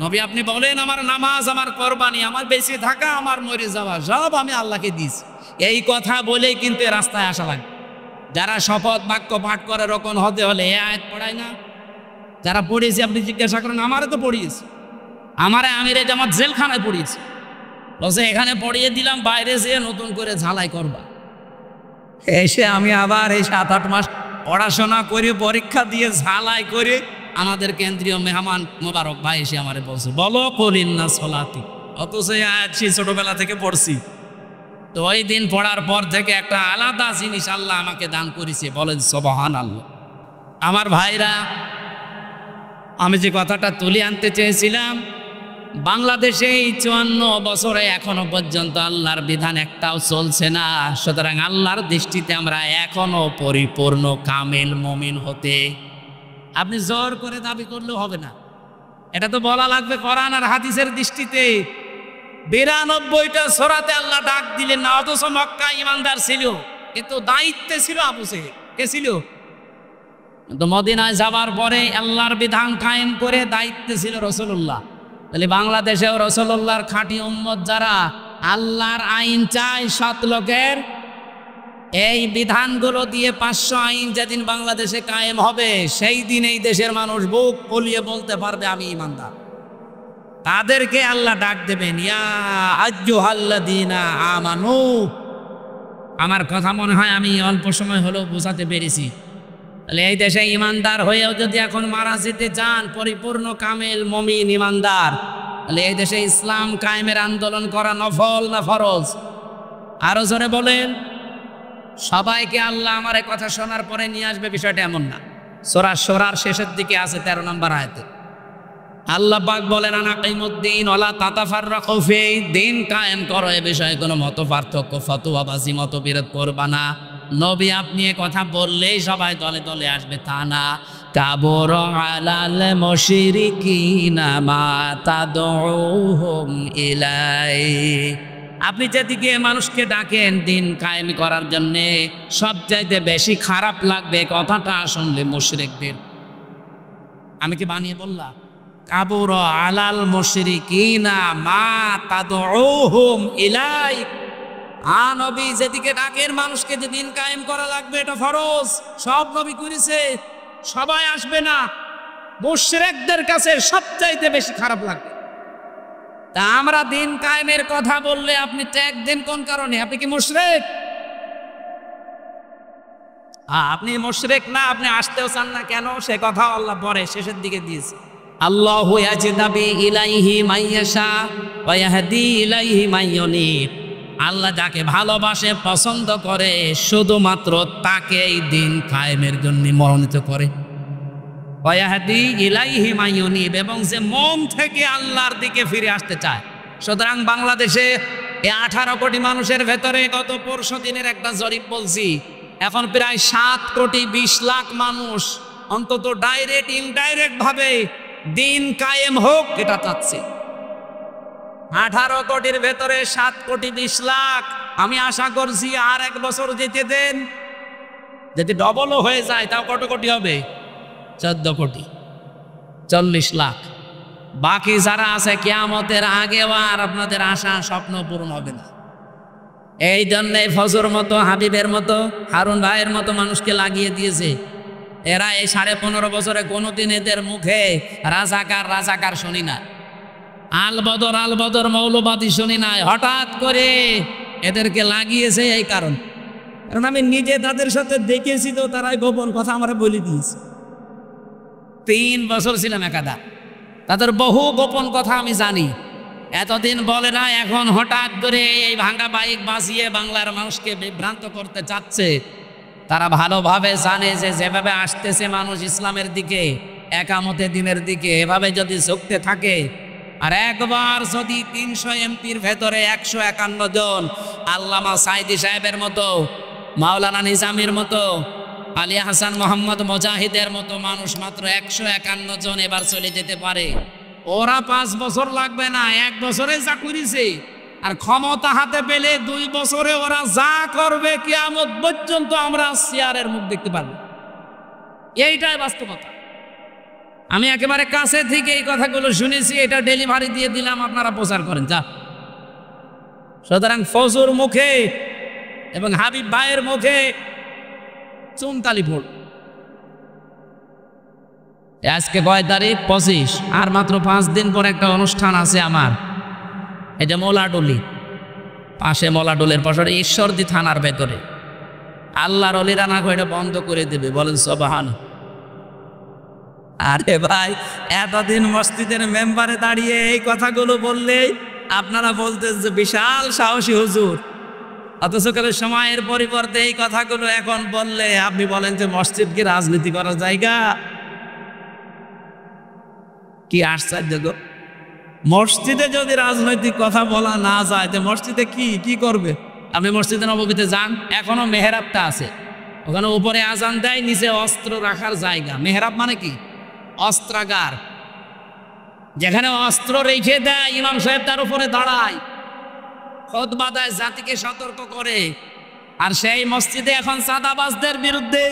নবী আপনি বলেন আমার নামাজ, আমার কোরবানি, আমার বেঁচে থাকা, আমার মরে যাওয়া সব আমি আল্লাহকে দিয়েছি। এই কথা বলেই কিন্তু রাস্তায় আসা লাগে। যারা শপথ বাক্য পাঠ করে রকম হতে হলে এ আয়াত পড়ায় না? যারা পড়িয়েছে আপনি জিজ্ঞাসা করেন, আমারে তো পড়িয়েছে, আমারে আমিরে জামাত জেলখানায় পড়িয়েছে, বলছে এখানে পড়িয়ে দিলাম, বাইরে যেয়ে নতুন করে ঝালাই করবা। এসে আমি আবার এই 7-8 মাস পড়াশোনা করে পরীক্ষা দিয়ে ঝালাই করে আমাদের কেন্দ্রীয় মেহমান মোবারক ভাই এসে আমারে বলছে বলো কুলিন্না সলাতি, অথচ ছোটবেলা থেকে পড়ছি। তো ওই দিন পড়ার পর থেকে একটা আলাদা জিনিস আল্লাহ আমাকে দান করেছে, বলেন সুবহানাল্লাহ। আমার ভাইরা, আমি যে কথাটা তুলে আনতে চেয়েছিলাম, বাংলাদেশে এই 54 বছরে এখনো পর্যন্ত আল্লাহর বিধান একটাও চলছে না। সুতরাং আল্লাহর দৃষ্টিতে আমরা এখনো পরিপূর্ণ কামেল মুমিন হতে, আপনি জোর করে দাবি করলেও হবে না। এটা তো বলা লাগবে কোরআন আর হাদিসের দৃষ্টিতে। 92টা সূরাতে আল্লাহ ডাক দিলেন না, অথচ মক্কা ইমানদার ছিল, কিন্তু দায়িত্বে ছিল আবু জেহেল। কে ছিল? কিন্তু মদিনায় যাওয়ার পরে আল্লাহর বিধান কায়েম করে দায়িত্বে ছিল রাসূলুল্লাহ। তাহলে বাংলাদেশেও রাসূলুল্লাহর খাঁটি উম্মত যারা আল্লাহর আইন চায় 7 লোকের, এই বিধানগুলো দিয়ে 500 আইন যেদিন বাংলাদেশে কায়েম হবে, সেই দিন এই দেশের মানুষ বুক ফুলিয়ে বলতে পারবে আমি ইমানদার। তাদেরকে আল্লাহ ডাক দেবেন, ইয়া আইয়ুহাল্লাযীনা আমানু। আমার কথা মনে হয় আমি অল্প সময় হলেও বোঝাতে পেরেছি। তাহলে এই দেশে ইমানদার হয়েও যদি এখন মারা যেতে চান, পরিপূর্ণ কামেল মুমিন ইমানদার, তাহলে এই দেশে ইসলাম কায়েমের আন্দোলন করা নফল না ফরজ? আরো জোরে বলেন। সবাইকে আল্লাহ আমার এই কথা শোনার পরে নিয়ে আসবে, বিষয়টা এমন না। সূরা শুরার শেষের দিকে আছে 13 নম্বর আয়াতে আল্লাহ পাক বলেন, আনাকিমুদ্দিন ওয়ালা তাতাফাররাকু ফি, দিন কায়েম করো, এ বিষয়ে কোনো মত পার্থক্য, ফতোয়াবাজি, মতবিরোধ করবা না। নবী আপনি এ কথা বললেই সবাই দলে দলে আসবে তা না। কাবুরা আলাল মুশরিকিনা মা তাদউহুম ইলাই, আপনি যেদিকে মানুষকে ডাকেন দিন কায়েম করার জন্যে, সবচাইতে বেশি খারাপ লাগবে কথাটা শুনলে মুশরিকদের। আমি কি বানিয়ে বললাম? কাবুরা আলাল মুশরিকিনা মা তাদউহুম ইলাই। নবী যেদিকে ডাকেন মানুষকে যে দিন কায়েম করা লাগবে, এটা ফরজ, সব নবী করেছে, সবাই আসবে না। মুশরিকদের কাছে সবচাইতে বেশি খারাপ লাগবে। তা আমরা দিন কায়েমের কথা বললে আপনি ত্যাগ দেন কোন কারণে? আপনি কি মুশরিক? আপনি মুশরিক না, আপনি আসতেও চান না কেন? সে কথা আল্লাহ পরে শেষের দিকে দিয়েছে। আল্লাহু ইয়াজতাবি ইলাইহি মাইয়াশা ওয়া ইয়াহদি ইলাইহি মাইয়ুনিব। আল্লাহ যাকে ভালোবাসে, পছন্দ করে, শুধুমাত্র তাকেই দিন কায়েমের জন্য মনোনীত করে। ওয়াহদি ইলাইহি মাইয়ুনিব, এবং যে মন থেকে আল্লাহর দিকে ফিরে আসতে চায়। সুতরাং বাংলাদেশে এই 18 কোটি মানুষের ভেতরে গত পরশু দিনের একটা জরিপ বলছি, এখন প্রায় 7 কোটি 20 লাখ মানুষ অন্তত ডাইরেক্ট ইনডাইরেক্ট ভাবে দিন কায়েম হোক এটা চাচ্ছে। 18 কোটির ভেতরে 7 কোটি 20 লাখ। আমি আশা করছি আর 1 বছর যেতে দেন, যদি ডবলও হয়ে যায় তাও কত কোটি হবে? 14 কোটি, 40 লাখ। বাকি যারা আছে কিয়ামতের আগেও আর আপনাদের আশা স্বপ্ন পূরণ হবে না। এই জন্যে ফজর মতো, হাবিবের মতো, হারুন ভাইয়ের মতো মানুষকে লাগিয়ে দিয়েছে। এরা এই 15.5 বছরে কোনোদিন এদের মুখে রাজাকার রাজাকার শুনি না, আল বদর মৌলবাদী শুনি নাই। হঠাৎ করে এদেরকে লাগিয়েছে এই কারণ আমি নিজে তাদের সাথে দেখেছি, তো তারাই গোপন কথা আমরা বলে দিয়েছি। 3 বছর ছিলাম একাদা, তাদের বহু গোপন কথা আমি জানি। এতদিন বলে না, এখন হঠাৎ করে এই ভাঙ্গা বাইক বাঁচিয়ে বাংলার মানুষকে বিভ্রান্ত করতে চাচ্ছে। তারা ভালোভাবে জানে যে যেভাবে আসতেছে মানুষ ইসলামের দিকে, একামতে দিনের দিকে, এভাবে যদি ঝুঁকতে থাকে, আর একবার যদি 300 এমপির ভেতরে 151 জন আল্লামা সাইদি সাহেবের মতো, মাওলানা নিজামের মতো, আলী হাসান মোহাম্মদ মুজাহিদের মতো মানুষ মাত্র 151 জন এবার চলে যেতে পারে, ওরা 5 বছর লাগবে না, 1 বছরে যা করেছে, আর ক্ষমতা হাতে পেলে 2 বছরে ওরা যা করবে কিয়ামত পর্যন্ত আমরা চেয়ারের মুখ দেখতে পারবো। এইটাই বাস্তবতা। আমি একেবারে কাছে থেকে এই কথাগুলো শুনেছি, এটা ডেলিভারি দিয়ে দিলাম, আপনারা প্রচার করেন যা। সুতরাং ফজর মুখে এবং হাবিব ভাইয়ের মুখে চুনতালি পড়ল। আজকে কয় তারিখ? 25। আর মাত্র 5 দিন পর একটা অনুষ্ঠান আছে আমার, এই যে মোলাডুলি পাশে, মোলাডুলের পাশে ঈশ্বরদী থানার ভেতরে। আল্লাহর অলিরা না এটা বন্ধ করে দেবে, বলেন সুবহান। আরে ভাই, এতদিন মসজিদের মেম্বারে দাঁড়িয়ে এই কথাগুলো বললে আপনারা বলতেন যে বিশাল সাহসী হুজুর, অথচ কালে সময়ের পরিবর্তে এই কথাগুলো এখন বললে আপনি বলেন যে মসজিদ কি রাজনীতি করার জায়গা? কি আশ্চর্য গো! মসজিদে যদি রাজনৈতিক কথা বলা না যায়, তো মসজিদে কি করবে? আপনি মসজিদে নববীতে যান, এখনো মেহরাবটা আছে, ওখানে উপরে আজান দেয়, নিচে অস্ত্র রাখার জায়গা। মেহরাব মানে কি? অস্ত্রাগার, যেখানে অস্ত্র রেখে দেয়, ইমাম সাহেব তার উপরে দাঁড়ায়, খুতবা দেয়, জাতিকে সতর্ক করে। আর সেই মসজিদে এখন চাঁদাবাজদের বিরুদ্ধে,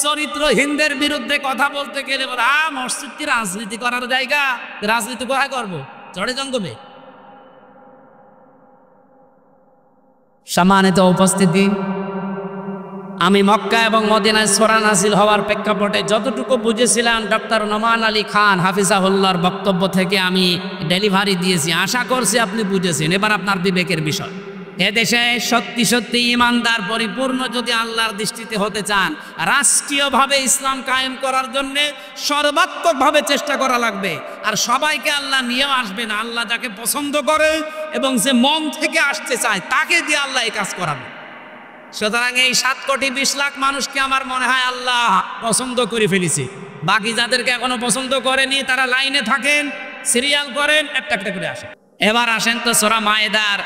চরিত্রহীনদের বিরুদ্ধে কথা বলতে গেলে বলে মসজিদ কি রাজনীতি করার জায়গা? রাজনীতি কোথায় করবো? চড়ে জঙ্গলে। সম্মানিত উপস্থিতি, আমি মক্কা এবং মদিনায় সূরা নাযিল হওয়ার প্রেক্ষাপটে যতটুকু বুঝেছিলাম ডক্টর নোমান আলী খান হাফিজাহুল্লাহর বক্তব্য থেকে আমি ডেলিভারি দিয়েছি। আশা করছি আপনি বুঝেছেন। এবার আপনার বিবেকের বিষয়, এদেশে সত্যি সত্যি ইমানদার পরিপূর্ণ যদি আল্লাহর দৃষ্টিতে হতে চান, রাষ্ট্রীয়ভাবে ইসলাম কায়েম করার জন্য সর্বাত্মকভাবে চেষ্টা করা লাগবে। আর সবাইকে আল্লাহ নিয়েও আসবে না, আল্লাহ যাকে পছন্দ করে এবং যে মন থেকে আসতে চায় তাকে দিয়ে আল্লাহ এই কাজ করাবে। সুতরাং এই 7 কোটি 20 লাখ মানুষকে আমার মনে হয় আল্লাহ পছন্দ করে ফেলেছে। বাকি যাদেরকে এখনো পছন্দ করেনি তারা লাইনে থাকেন, সিরিয়াল করেন, একটা একটা করে আসেন। এবার আসেন তো সূরা মায়েদার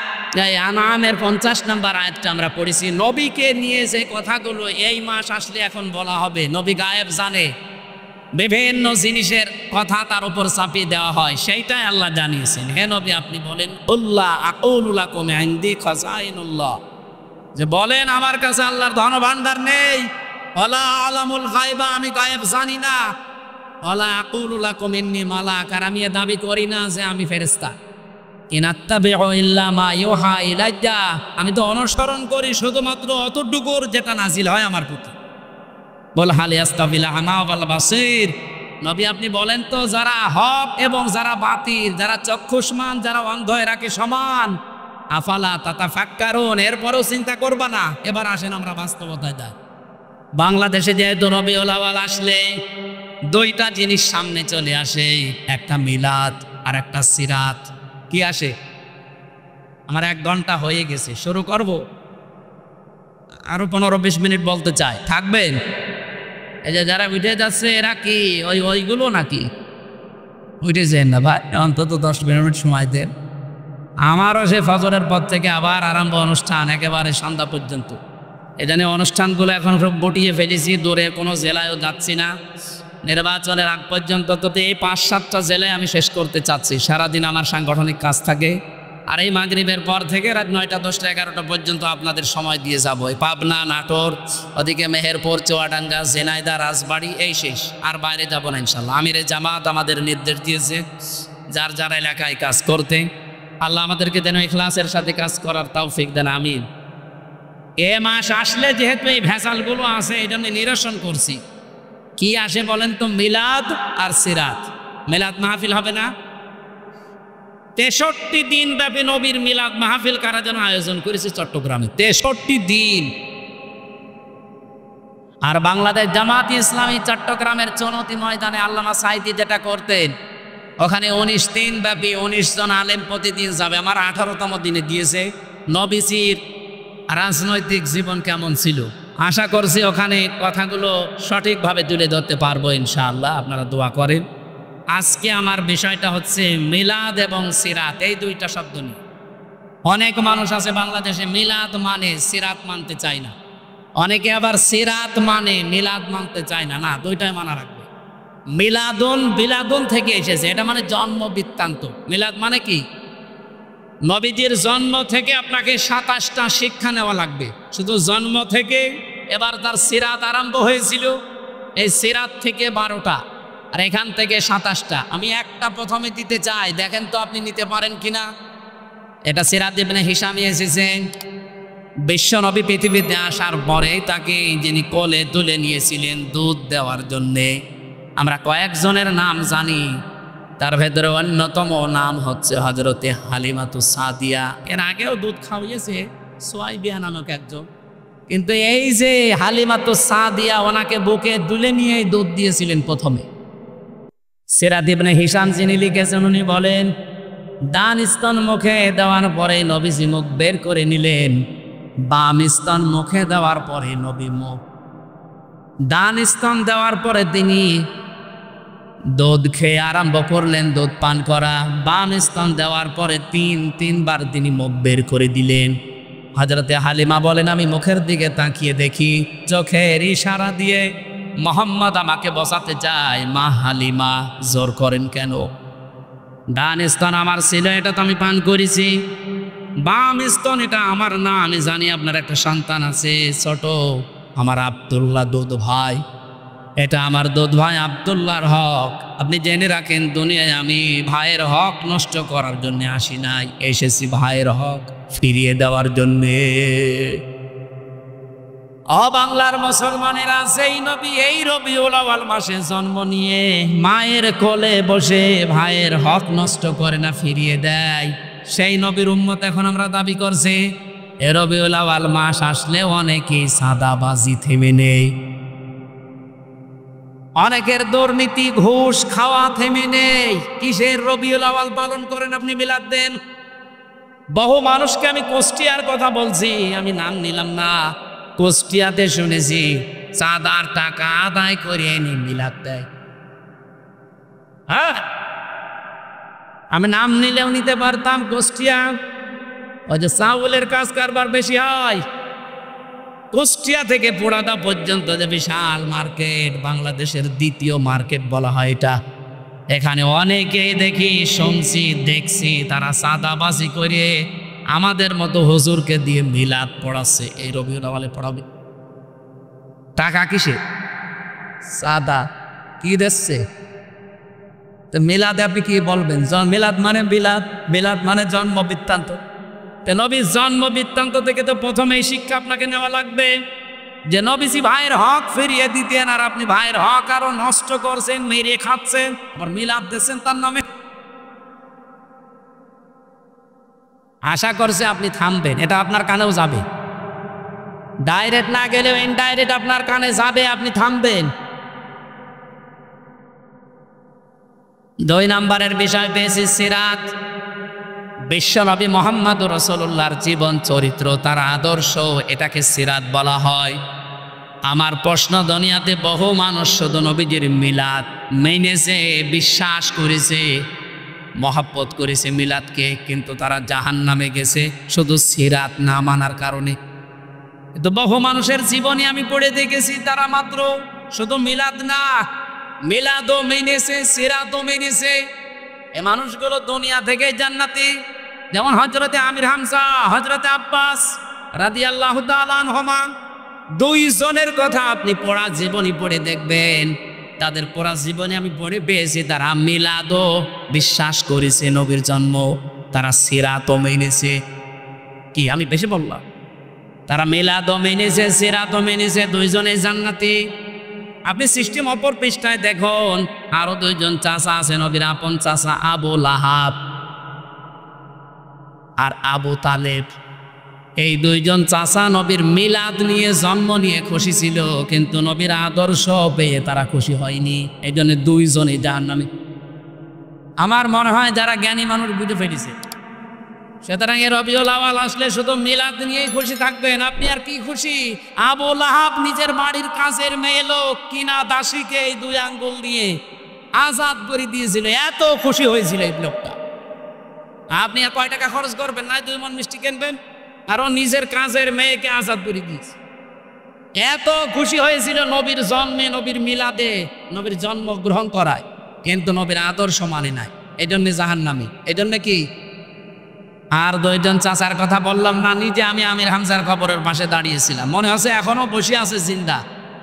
আনআমের 50 নম্বর আয়াতটা আমরা পড়েছি। নবীকে নিয়ে যে কথাগুলো এই মাস আসলে এখন বলা হবে, নবী গায়েব জানে, বিভিন্ন জিনিসের কথা তার উপর চাপিয়ে দেওয়া হয়, সেইটাই আল্লাহ জানিয়েছেন। হে নবী আপনি বলেন, উল্লাহ আকুলু লাকুম ইনদি খাযাইনুল্লাহ, যে বলেন আমার কাছে আল্লাহর ধন ভান্ডার নেই, ওয়ালা আলামুল গায়বা, আমি গায়েব জানি না, ওয়ালা আকুলু লাকুম ইন্নী মালাক, আর আমি দাবি করি না যে আমি ফেরেশতা। ইন আত্তাবিউ ইল্লা মা ইউহা ইলাইয়া, আমি তো অনুসরণ করি শুধুমাত্র অতটুকুর যেটা নাজিল হয় আমার প্রতি। বল হাল ইয়াস্তাবিল আমা ওয়াল বাসীর, নবী আপনি বলেন তো যারা হক এবং যারা বাতিল, যারা চক্ষুষ্মান যারা অন্ধ, এরা কি সমান? আফালা তাতাফাক্কারুন, এরপরও চিন্তা করবা না। এবার আসেন আমরা বাস্তবতায় যাই। বাংলাদেশে যেহেতু রবিউল আউয়াল আসলে 2টা জিনিস সামনে চলে আসে, একটা মিলাদ আর একটা সিরাত। কি আসে? আমার 1 ঘন্টা হয়ে গেছে, শুরু করব? আরো 15-20 মিনিট বলতে চাই, থাকবেন? এই যে যারা উঠে যাচ্ছে এরা কি ওইগুলো নাকি? উঠেছেন না ভাই, অন্তত 10 মিনিট সময় দেন। আমারও সে ফজরের পর থেকে আবার আরম্ভ অনুষ্ঠান একেবারে সন্ধ্যা পর্যন্ত। এখানে অনুষ্ঠানগুলো এখন সব বটিয়ে ফেলেছি, দূরে কোনো জেলায়ও যাচ্ছি না। নির্বাচনের আগ পর্যন্ত তো এই 5-7টা জেলায় আমি শেষ করতে চাচ্ছি। সারাদিন আমার সাংগঠনিক কাজ থাকে, আর এই মাগরিবের পর থেকে রাত 9টা 10টা 11টা পর্যন্ত আপনাদের সময় দিয়ে যাবো। এই পাবনা, নাটোর, ওদিকে মেহেরপুর, চুয়াডাঙ্গা, ঝিনাইদহ, রাজবাড়ী, এই শেষ। আর বাইরে যাব না ইনশাল্লাহ। আমিরে জামাত আমাদের নির্দেশ দিয়েছে যার যার এলাকায় কাজ করতে। আল্লাহ আমাদেরকে যেন ইখলাসের সাথে কাজ করার তৌফিক দেন, আমিন। এ মাস আসলে যেহেতু এই ভেজালগুলো আছে, এই জন্য নিরসন করছি। কি আসে বলেন তো? মিলাদ আর সিরাত। মিলাদ মাহফিল হবে না? 63 দিন ব্যাপী নবীর মিলাদ মাহফিল কারা যেন আয়োজন করেছে চট্টগ্রামে, 63 দিন। আর বাংলাদেশ জামাত ইসলামী চট্টগ্রামের চনতি ময়দানে আল্লামা সাঈদী যেটা করতেন, ওখানে 19 দিন ব্যাপী 19 জন আলেম প্রতিদিন যাবে। আমার 18তম দিনে দিয়েছে নবীজির রাজনৈতিক জীবন কেমন ছিল। আশা করছি ওখানে কথাগুলো সঠিকভাবে তুলে ধরতে পারবো ইনশাআল্লাহ, আপনারা দোয়া করেন। আজকে আমার বিষয়টা হচ্ছে মিলাদ এবং সিরাত, এই দুইটা শব্দ নিয়ে। অনেক মানুষ আছে বাংলাদেশে মিলাদ মানে সিরাত মানতে চায় না, অনেকে আবার সিরাত মানে মিলাদ মানতে চায় না। না, দুইটাই মানা রাখবে। মিলাদুন বিলাদুন থেকে এসেছে, এটা মানে জন্ম বৃত্তান্ত। মিলাদ মানে কি? নবীজির জন্ম থেকে আপনাকে 27টা শিক্ষা নেওয়া লাগবে, শুধু জন্ম থেকে। এবার তার সিরাত আরম্ভ হয়েছিল, এই সিরাত থেকে 12টা, আর এখান থেকে 27টা। আমি একটা প্রথমে দিতে চাই, দেখেন তো আপনি নিতে পারেন কিনা। এটা সিরাত ইবনে হিশামে এসেছে। বিশ্ব নবী পৃথিবীতে আসার পরে তাকে যিনি কোলে তুলে নিয়েছিলেন দুধ দেওয়ার জন্যে, আমরা কয়েকজনের নাম জানি, তার ভেতরে অন্যতম নাম হচ্ছে হযরতে হালিমাতুস সাদিয়া। এর আগেও দুধ খাওয়িয়েছে সুয়াইবিয়া নামক একজন, কিন্তু এই যে হালিমাতুস সাদিয়া, ওনাকে বুকে তুলে নিয়ে দুধ দিয়েছিলেন প্রথমে। সিরাত ইবনে হিশাম যিনি লিখেছেন, উনি বলেন ডান স্তন মুখে দেওয়ার পরে নবীজি মুখ বের করে নিলেন, বাম স্তন মুখে দেওয়ার পরে নবী মুখ, ডান স্তন দেওয়ার পরে তিনি দুধ খেয়ে আরম্ভ করলেন দুধ পান করা। বাম স্তন দেওয়ার পরে তিনবার তিনি মুখ বের করে দিলেন। হযরতে হালিমা বলেন, আমি মুখের দিকে তাকিয়ে দেখি, চোখের ইশারা দিয়ে মোহাম্মদ আমাকে বসাতে চায়। মা হালিমা, জোর করেন কেন? ডান স্তন আমার ছিল, এটা তো আমি পান করেছি। বাম স্তন এটা আমার না, আমি জানি আপনার একটা সন্তান আছে ছোট, আমার আব্দুল্লাহ দুধ ভাই, এটা আমার দুধ ভাই আব্দুল্লাহর হক। আপনি জেনে রাখেন, দুনিয়ায় আমি ভাইয়ের হক নষ্ট করার জন্য আসি নাই, এসেছি ভাইয়ের হক ফিরিয়ে দেওয়ার জন্যে। বাংলার মুসলমানেরা সেই নবী এই রবিউল আউয়াল মাসে জন্ম নিয়ে মায়ের কোলে বসে ভাইয়ের হক নষ্ট করে না, ফিরিয়ে দেয়। সেই নবীর উম্মত এখন আমরা দাবি করছি। এ রবিউল আউয়াল মাস আসলে অনেকেই সাদাবাজি থেমে নেই, অনেকের দুর্নীতি ঘুষ খাওয়া থেমে নেই। কিসের রবিউল আউয়াল পালন করেন আপনি, মিলাদ দেন। বহু মানুষকে আমি কুষ্টিয়ার কথা বলছি, আমি নাম নিলাম না, কুষ্টিয়াতে শুনেছি চাঁদার টাকা আদায় করে এনে মিলাদ দেয়। হ্যাঁ, আমি নাম নিলেও নিতে পারতাম। কুষ্টিয়া, ওই যে চাউলের কাজ কারবার বেশি হয়। কুষ্টিয়া থেকে পোড়াদা পর্যন্ত যে বিশাল মার্কেট, বাংলাদেশের দ্বিতীয় মার্কেট বলা হয় এটা। এখানে অনেকেই দেখি, শুনছি, দেখছি, তারা চাঁদাবাজি করে আমাদের মতো হুজুরকে দিয়ে মিলাদ পড়াচ্ছে। এই রবিউল আউয়ালে পড়াবে টাকা কিসে? চাঁদা কি দিচ্ছে? তো মিলাদে আপনি কি বলবেন? মিলাদ মানে মিলাদ মানে জন্ম বৃত্তান্ত। নবীর জন্ম বৃত্তান্ত থেকে তো প্রথমেই শিক্ষা আপনাকে নেওয়া লাগবে যে নবীজি ভাইয়ের হক ফিরিয়ে দিতেন, আর আপনি ভাইয়ের হক আরো নষ্ট করছেন, মেরে খাচ্ছেন, আবার মিলাদ দিচ্ছেন তার নামে। আশা করছে আপনি থামবেন, এটা আপনার কানেও যাবে, ডাইরেক্ট না গেলেও ইনডাইরেক্ট আপনার কানে যাবে, আপনি থামবেন। 2 নম্বরের বিষয় পেয়েছি সিরাত। বিশ্বনবী মুহাম্মদুর রাসূলুল্লাহর জীবন চরিত্র, তার আদর্শ, এটাকে সিরাত বলা হয়। আমার প্রশ্ন, দুনিয়াতে বহু মানুষ শুধু নবীজির মিলাদ মেনেছে, বিশ্বাস করেছে, মহব্বত করেছে মিলাদকে, কিন্তু তারা জাহান্নামে গেছে শুধু সিরাত না মানার কারণে। কিন্তু বহু মানুষের জীবনে আমি পড়ে দেখেছি তারা মাত্র শুধু মিলাদ না, মিলাদও মেনেছে, সিরাতও মেনেছে। এই মানুষগুলো দুনিয়া থেকে জান্নাতি। যেমন হযরতে আমির হামজা, হযরতে আব্বাস রাদিয়াল্লাহু তাআলা আনহুমা, দুইজনের কথা আপনি পড়া জীবনী পড়ে দেখবেন। তাদের পড়া জীবনে আমি পড়ে পেয়েছি তারা মিলাদও বিশ্বাস করেছে, নবীর জন্ম, তারা সিরাতও মেনেছে। কি আমি বেশি বললাম? তারা মিলাদও মেনেছে, সিরাতও মেনেছে, দুইজনে জান্নাতি। আপনি সিস্টেম অপর পৃষ্ঠায় দেখুন, আরো দুইজন চাচা আছে নবীর আপন চাচা, আবু লাহাব আর আবু তালেব। এই দুইজন চাচা নবীর মিলাদ নিয়ে, জন্ম নিয়ে খুশি ছিল, কিন্তু নবীর আদর্শ পেয়ে তারা খুশি হয়নি। এই জন্য দুইজনই জাহান্নামে। আমার মনে হয় যারা জ্ঞানী মানুষ বুঝে ফেলেছে। সুতরাং এর রবিউল আউয়াল আসলে শুধু মিলাদ নিয়েই খুশি থাকবেন। আপনি আর কি খুশি? আবু লাহাব নিজের বাড়ির কাছের মেয়ে লোক কিনা দাসীকে এই 2 আঙ্গুল দিয়ে আজাদ করে দিয়েছিল, এত খুশি হয়েছিল এই লোকটা। আপনি আর কয় টাকা খরচ করবেন না, 2 মণ মিষ্টি কিনবেন, আরো নিজের কাজের মেয়েকে আজাদ করে দিয়েছে। এত খুশি হয়েছিল নবীর জন্মে, নবীর মিলাদে, নবীর জন্ম গ্রহণ করায়, কিন্তু নবীর আদর্শ মানে নাই, এই জন্য জাহান্নামী। এই জন্য কি? আর 2জন চাচার কথা বললাম না, নিজে আমি আমির হামজার কবরের পাশে দাঁড়িয়েছিলাম, মনে হচ্ছে এখনো বসে আছে জিন্দা,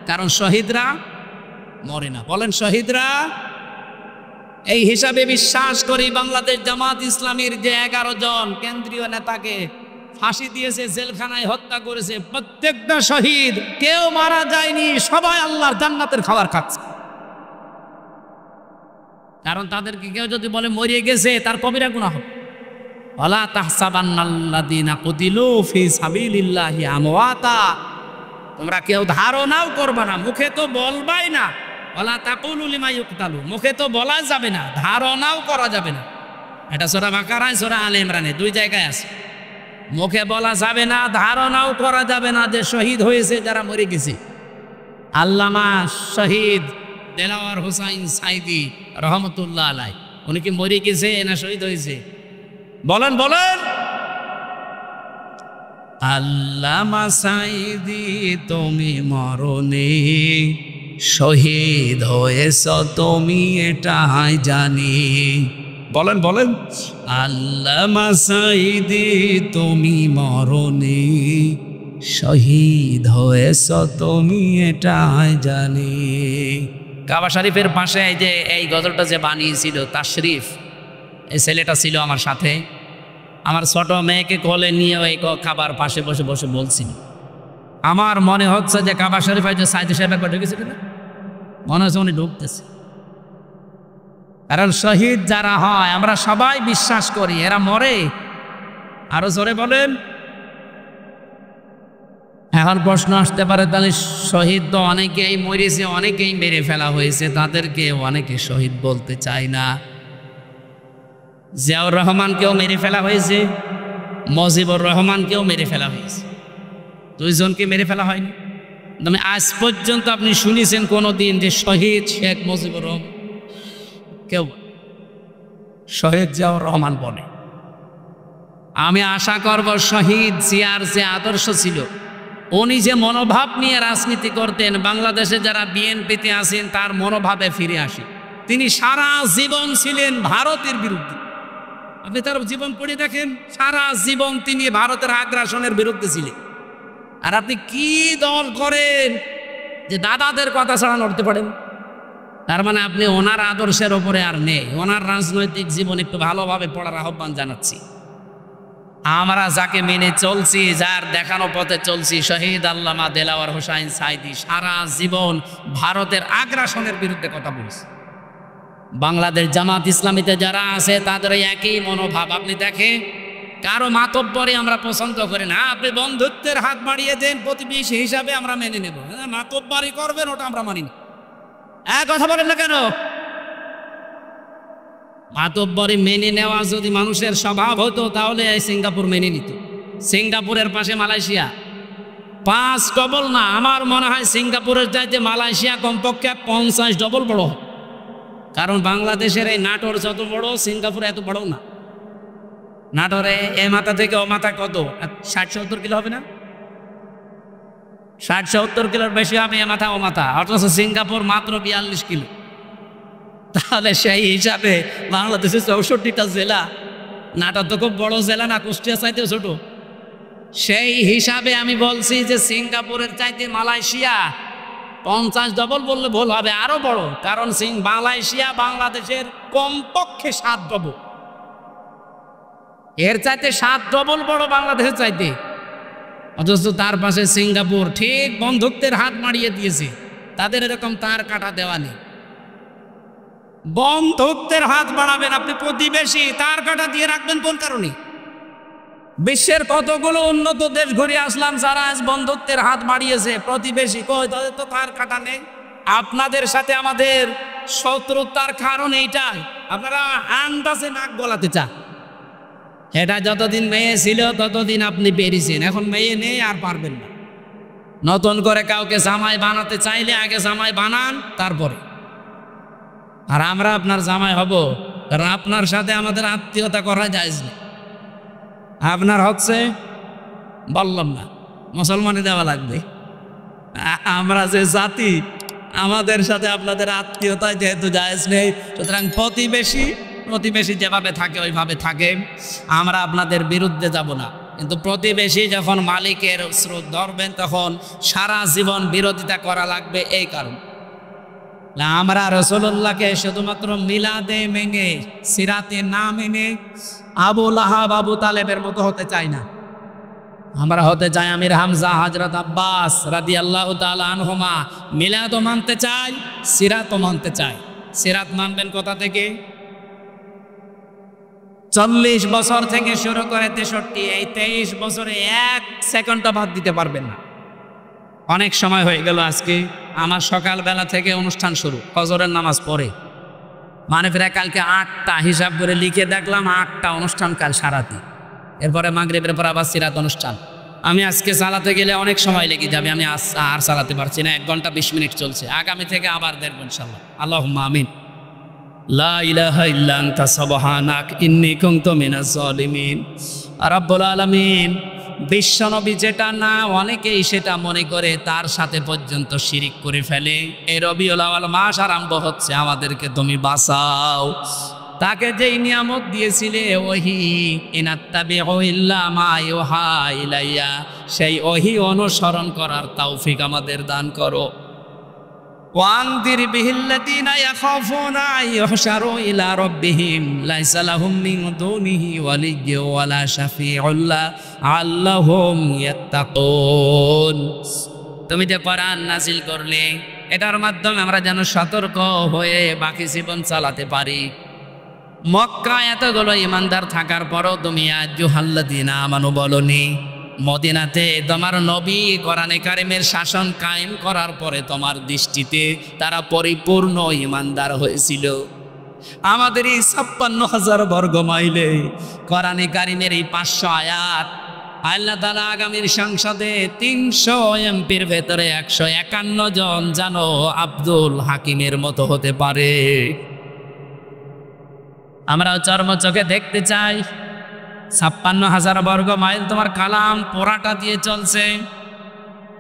কারণ শহীদরা মরে না। বলেন শহীদরা। এই হিসাবে বিশ্বাস করি বাংলাদেশ জামাত ইসলামীর যে 11 জন কেন্দ্রীয় নেতাকে ফাঁসি দিয়েছে, জেলখানায় হত্যা করেছে, প্রত্যেকটা শহীদ, কেউ মারা যায়নি, সবাই আল্লাহর জান্নাতের খাবার খাচ্ছে। কারণ তাদেরকে কেউ যদি বলে মরিয়ে গেছে, তার কবিরা গুনাহ হবে। ওয়ালা তাহসাবান্নাল্লাযীনা কুতিলু ফি সাবিলিল্লাহি আমওয়াতা, তোমরা কেউ ধারণাও করবে না, মুখে তো বলবাই না। ওয়ালা তাকুলু লিমা ইউকতালু, মুখে তো বলা যাবে না, ধারণাও করা যাবে না। এটা সূরা বাকারায়, সূরা আলে ইমরানে 2 জায়গায় আছে। মুখে বলা যাবে না, ধারণাও করা যাবে না যে শহীদ হয়েছে যারা মরে গেছে। আল্লামা শহীদ দেলাওয়ার হোসাইন সাইদি রহমতুল্লাহ আলাই, উনি কি মরে গেছে না শহীদ হয়েছে? বলেন বলেন। আল্লামা সাইদি তুমি মরণে শহীদ হয়েছ, তুমি এটাই জানি। বলেন বলেন। আল্লামা সাইদি তুমি মরণে শহীদ হয়েছ, তুমি এটাই জানি। কাবা শরীফের পাশে এই যে এই গজলটা যে বানিয়েছিল তাশরিফ, এই ছেলেটা ছিল আমার সাথে। আমার ছোট মেয়েকে কোলে নিয়ে ওই কাবার পাশে বসে বসে বলছিল, আমার মনে হচ্ছে যে কাবা শরীফে যে সাইদি সাহেব একবার ঢুকেছিল না, মনে হচ্ছে উনি ঢুকতেছে। কারণ শহীদ যারা হয় আমরা সবাই বিশ্বাস করি এরা মরে। আরো জোরে বলেন। এখন প্রশ্ন আসতে পারে, তাহলে শহীদ তো অনেকেই মরেছে, অনেকেই মেরে ফেলা হয়েছে, তাদেরকে অনেকে শহীদ বলতে চায় না। জিয়াউর রহমানকেও মেরে ফেলা হয়েছে, মুজিবুর রহমানকেও মেরে ফেলা হয়েছে, 2 জনকে মেরে ফেলা হয়নি। মানে আজ পর্যন্ত আপনি শুনেছেন কোনো দিন যে শহীদ শেখ মুজিবুর রহমান? কেউ শহীদ জিয়াউর রহমান বলে। আমি আশা করব শহীদ জিয়ার যে আদর্শ ছিল, উনি যে মনোভাব নিয়ে রাজনীতি করতেন, বাংলাদেশে যারা বিএনপিতে আছেন তার মনোভাবে ফিরে আসে। তিনি সারা জীবন ছিলেন ভারতের বিরুদ্ধে। আপনি তার জীবন পড়ে দেখেন, সারা জীবন তিনি ভারতের আগ্রাসনের বিরুদ্ধে ছিলেন। আর আপনি কি দল করেন যে দাদাদের কথা ছাড়া লড়তে পারেন? তার মানে আপনি ওনার আদর্শের ওপরে আর নেই। ওনার রাজনৈতিক জীবন একটু ভালোভাবে পড়ার আহ্বান জানাচ্ছি। আমরা যাকে মেনে চলছি, যার দেখানো পথে চলছি, শহীদ আল্লামা দেলাওয়ার হোসাইন সাইদি সারা জীবন ভারতের আগ্রাসনের বিরুদ্ধে কথা বলছে। বাংলাদেশ জামাত ইসলামীতে যারা আছে তাদের একই মনোভাব। আপনি দেখেন, কারো মাতব্বরি আমরা পছন্দ করি না। আপনি বন্ধুত্বের হাত বাড়িয়ে দেন, প্রতিবেশী হিসাবে আমরা মেনে নেব। মাতব্বরি করবেন, ওটা আমরা মানি না। কথা বলেন না কেন? মাতব্বরি মেনে নেওয়া যদি মানুষের স্বভাব হতো, তাহলে সিঙ্গাপুর মেনে নিত। সিঙ্গাপুরের পাশে মালয়েশিয়া, 5 ডবল না, আমার মনে হয় সিঙ্গাপুরের চাইতে মালয়েশিয়া কমপক্ষে 50 ডবল বড়। কারণ বাংলাদেশের এই নাটোর যত বড়, সিঙ্গাপুরে এত বড় না। নাটোরে এ মাথা থেকে ও মাথা কত 60-70 কিলো হবে না? 60-70 কিলোর বেশি হবে এ মাথা ও মাথা, অথচ সিঙ্গাপুর মাত্র 42 কিলো। তাহলে সেই হিসাবে বাংলাদেশের 64টা জেলা, নাটোর তো খুব বড় জেলা না, কুষ্টিয়া চাইতে ছোট। সেই হিসাবে আমি বলছি যে সিঙ্গাপুরের চাইতে মালয়েশিয়া 50 ডবল বললে ভুল হবে, আরো বড়। কারণ মালয়েশিয়া বাংলাদেশের কমপক্ষে 7 ডবল, এর চাইতে 7 ডবল বড় বাংলাদেশের চাইতে। অথচ তার পাশে সিঙ্গাপুর ঠিক বন্ধুত্বের হাত মারিয়ে দিয়েছে, তাদের এরকম তার কাটা দেওয়া নেই। বন্ধুত্বের হাত বাড়াবেন আপনি, প্রতিবেশী তার কাটা দিয়ে রাখবেন কোন কারণে? বিশ্বের কতগুলো উন্নত দেশ ঘুরে আসলাম, যারা আজ বন্ধুত্বের হাত বাড়িয়েছে, প্রতিবেশী কই, তাদের তো তার কাটা নেই। আপনাদের সাথে আমাদের শত্রুতার কারণ এইটাই, আপনারা আন্দাজে নাক গলাতে চান। এটা যতদিন মেয়ে ছিল ততদিন আপনি পেরেছেন, এখন মেয়ে নেই আর পারবেন না। নতুন করে কাউকে জামাই বানাতে চাইলে আগে জামাই বানান, তারপরে। আর আমরা আপনার জামাই হব, কারণ আপনার সাথে আমাদের আত্মীয়তা করা যায় না। আপনার হচ্ছে বললাম না, মুসলমানই দেওয়া লাগবে। আমরা যে জাতি, আমাদের সাথে আপনাদের আত্মীয়তায় যেহেতু জায়েজ নেই, সুতরাং প্রতিবেশী যেভাবে থাকে ওইভাবে থাকে, আমরা আপনাদের বিরুদ্ধে যাব না। কিন্তু প্রতিবেশী যখন মালিকের স্রোত ধরবেন, তখন সারা জীবন বিরোধিতা করা লাগবে। এই কারণ আমরা রাসূলুল্লাহকে শুধুমাত্র মিলাদে মেনে, সিরাতে না মেনে আবু লাহাব আবু তালেবের মতো হতে চাই না। আমরা হতে চাই আমির হামজা, হযরত আব্বাস রাদিয়াল্লাহু তাআলা আনহুমা। মিলাদও মানতে চাই, সিরাতও মানতে চাই। সিরাত মানবেন কোথা থেকে? 40 বছর থেকে শুরু করে 63, এই 23 বছরে 1 সেকেন্ডও বাদ দিতে পারবেন না। অনেক সময় হয়ে গেল আজকে। আমার সকালবেলা থেকে অনুষ্ঠান শুরু, ফজরের নামাজ পড়ে, মানে প্রায় কালকে 8টা হিসাব করে লিখে দেখলাম, 8টা অনুষ্ঠান কাল সারাতে। এরপরে মাগরিবের পর আবার সিরাত অনুষ্ঠান। আমি আজকে চালাতে গেলে অনেক সময় লেগে যাবে, আমি আর চালাতে পারছি না। 1 ঘন্টা 20 মিনিট চলছে। আগামী থেকে আবার দেখব ইনশাআল্লাহ। আল্লাহুম্মা আমিন। লা ইলাহা ইল্লা আনতা সুবহানাক ইন্নী কুনতু মিনাজ জালিমিন। রাব্বুল আলামিন, বিশ্বনবী যেটা না, অনেকেই সেটা মনে করে, তার সাথে পর্যন্ত শিরিক করে ফেলে। এই রবিউল আউয়াল মাস আরম্ভ হচ্ছে, আমাদেরকে তুমি বাঁচাও। তাকে যেই নিয়ামত দিয়েছিলে ওহী, ইনাত্তাবিউ ইল্লা মা ইউহা ইলাইয়া, সেই ওহী অনুসরণ করার তৌফিক আমাদের দান করো। ওয়ানদির বিহিল্লাযীনা ইয়াখাফুনা ইউহশারু ইলা রাব্বিহিম লাইসা লাহুম মিন দুনিহি ওয়ালিয়্যুন ওয়ালা শাফিউন আল্লাহুম ইয়াত্তাকুন। তুমি যে কোরআন নাযিল করলে, এটার মাধ্যমে আমরা যেন সতর্ক হয়ে বাকি জীবন চালাতে পারি। মক্কায় এতগুলো ইমানদার থাকার পরও তুমি আইয়ুহাল্লাযীনা আমানু বলনি। মদিনাতে তোমার নবী কোরআনে কারিমের শাসন কায়েম করার পরে তোমার দৃষ্টিতে তারা পরিপূর্ণ ইমানদার হয়েছিল। আমাদের এই 56,000 বর্গ মাইলে কোরআনে কারিমের এই 500 আয়াত, আল্লাহ তাআলা আগামীর সংসদে 300 এমপির ভেতরে 151 জন যেন আব্দুল হাকিমের মতো হতে পারে। আমরা চর্মচোখে দেখতে চাই 56,000 বর্গ মাইল তোমার কালাম পোড়াটা দিয়ে চলছে।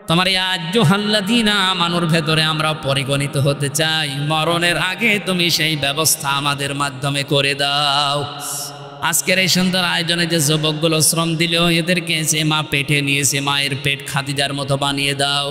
তোমার এই আইয়ুহাল্লাযীনা আমানুর ভেতরে আমরা পরিগণিত হতে চাই। মরণের আগে তুমি সেই ব্যবস্থা আমাদের মাধ্যমে করে দাও। আজকের এই সুন্দর আয়োজনে যে যুবকগুলো শ্রম দিল, এদেরকে যে মা পেটে নিয়েছে, মায়ের পেট খাদিজার মতো বানিয়ে দাও।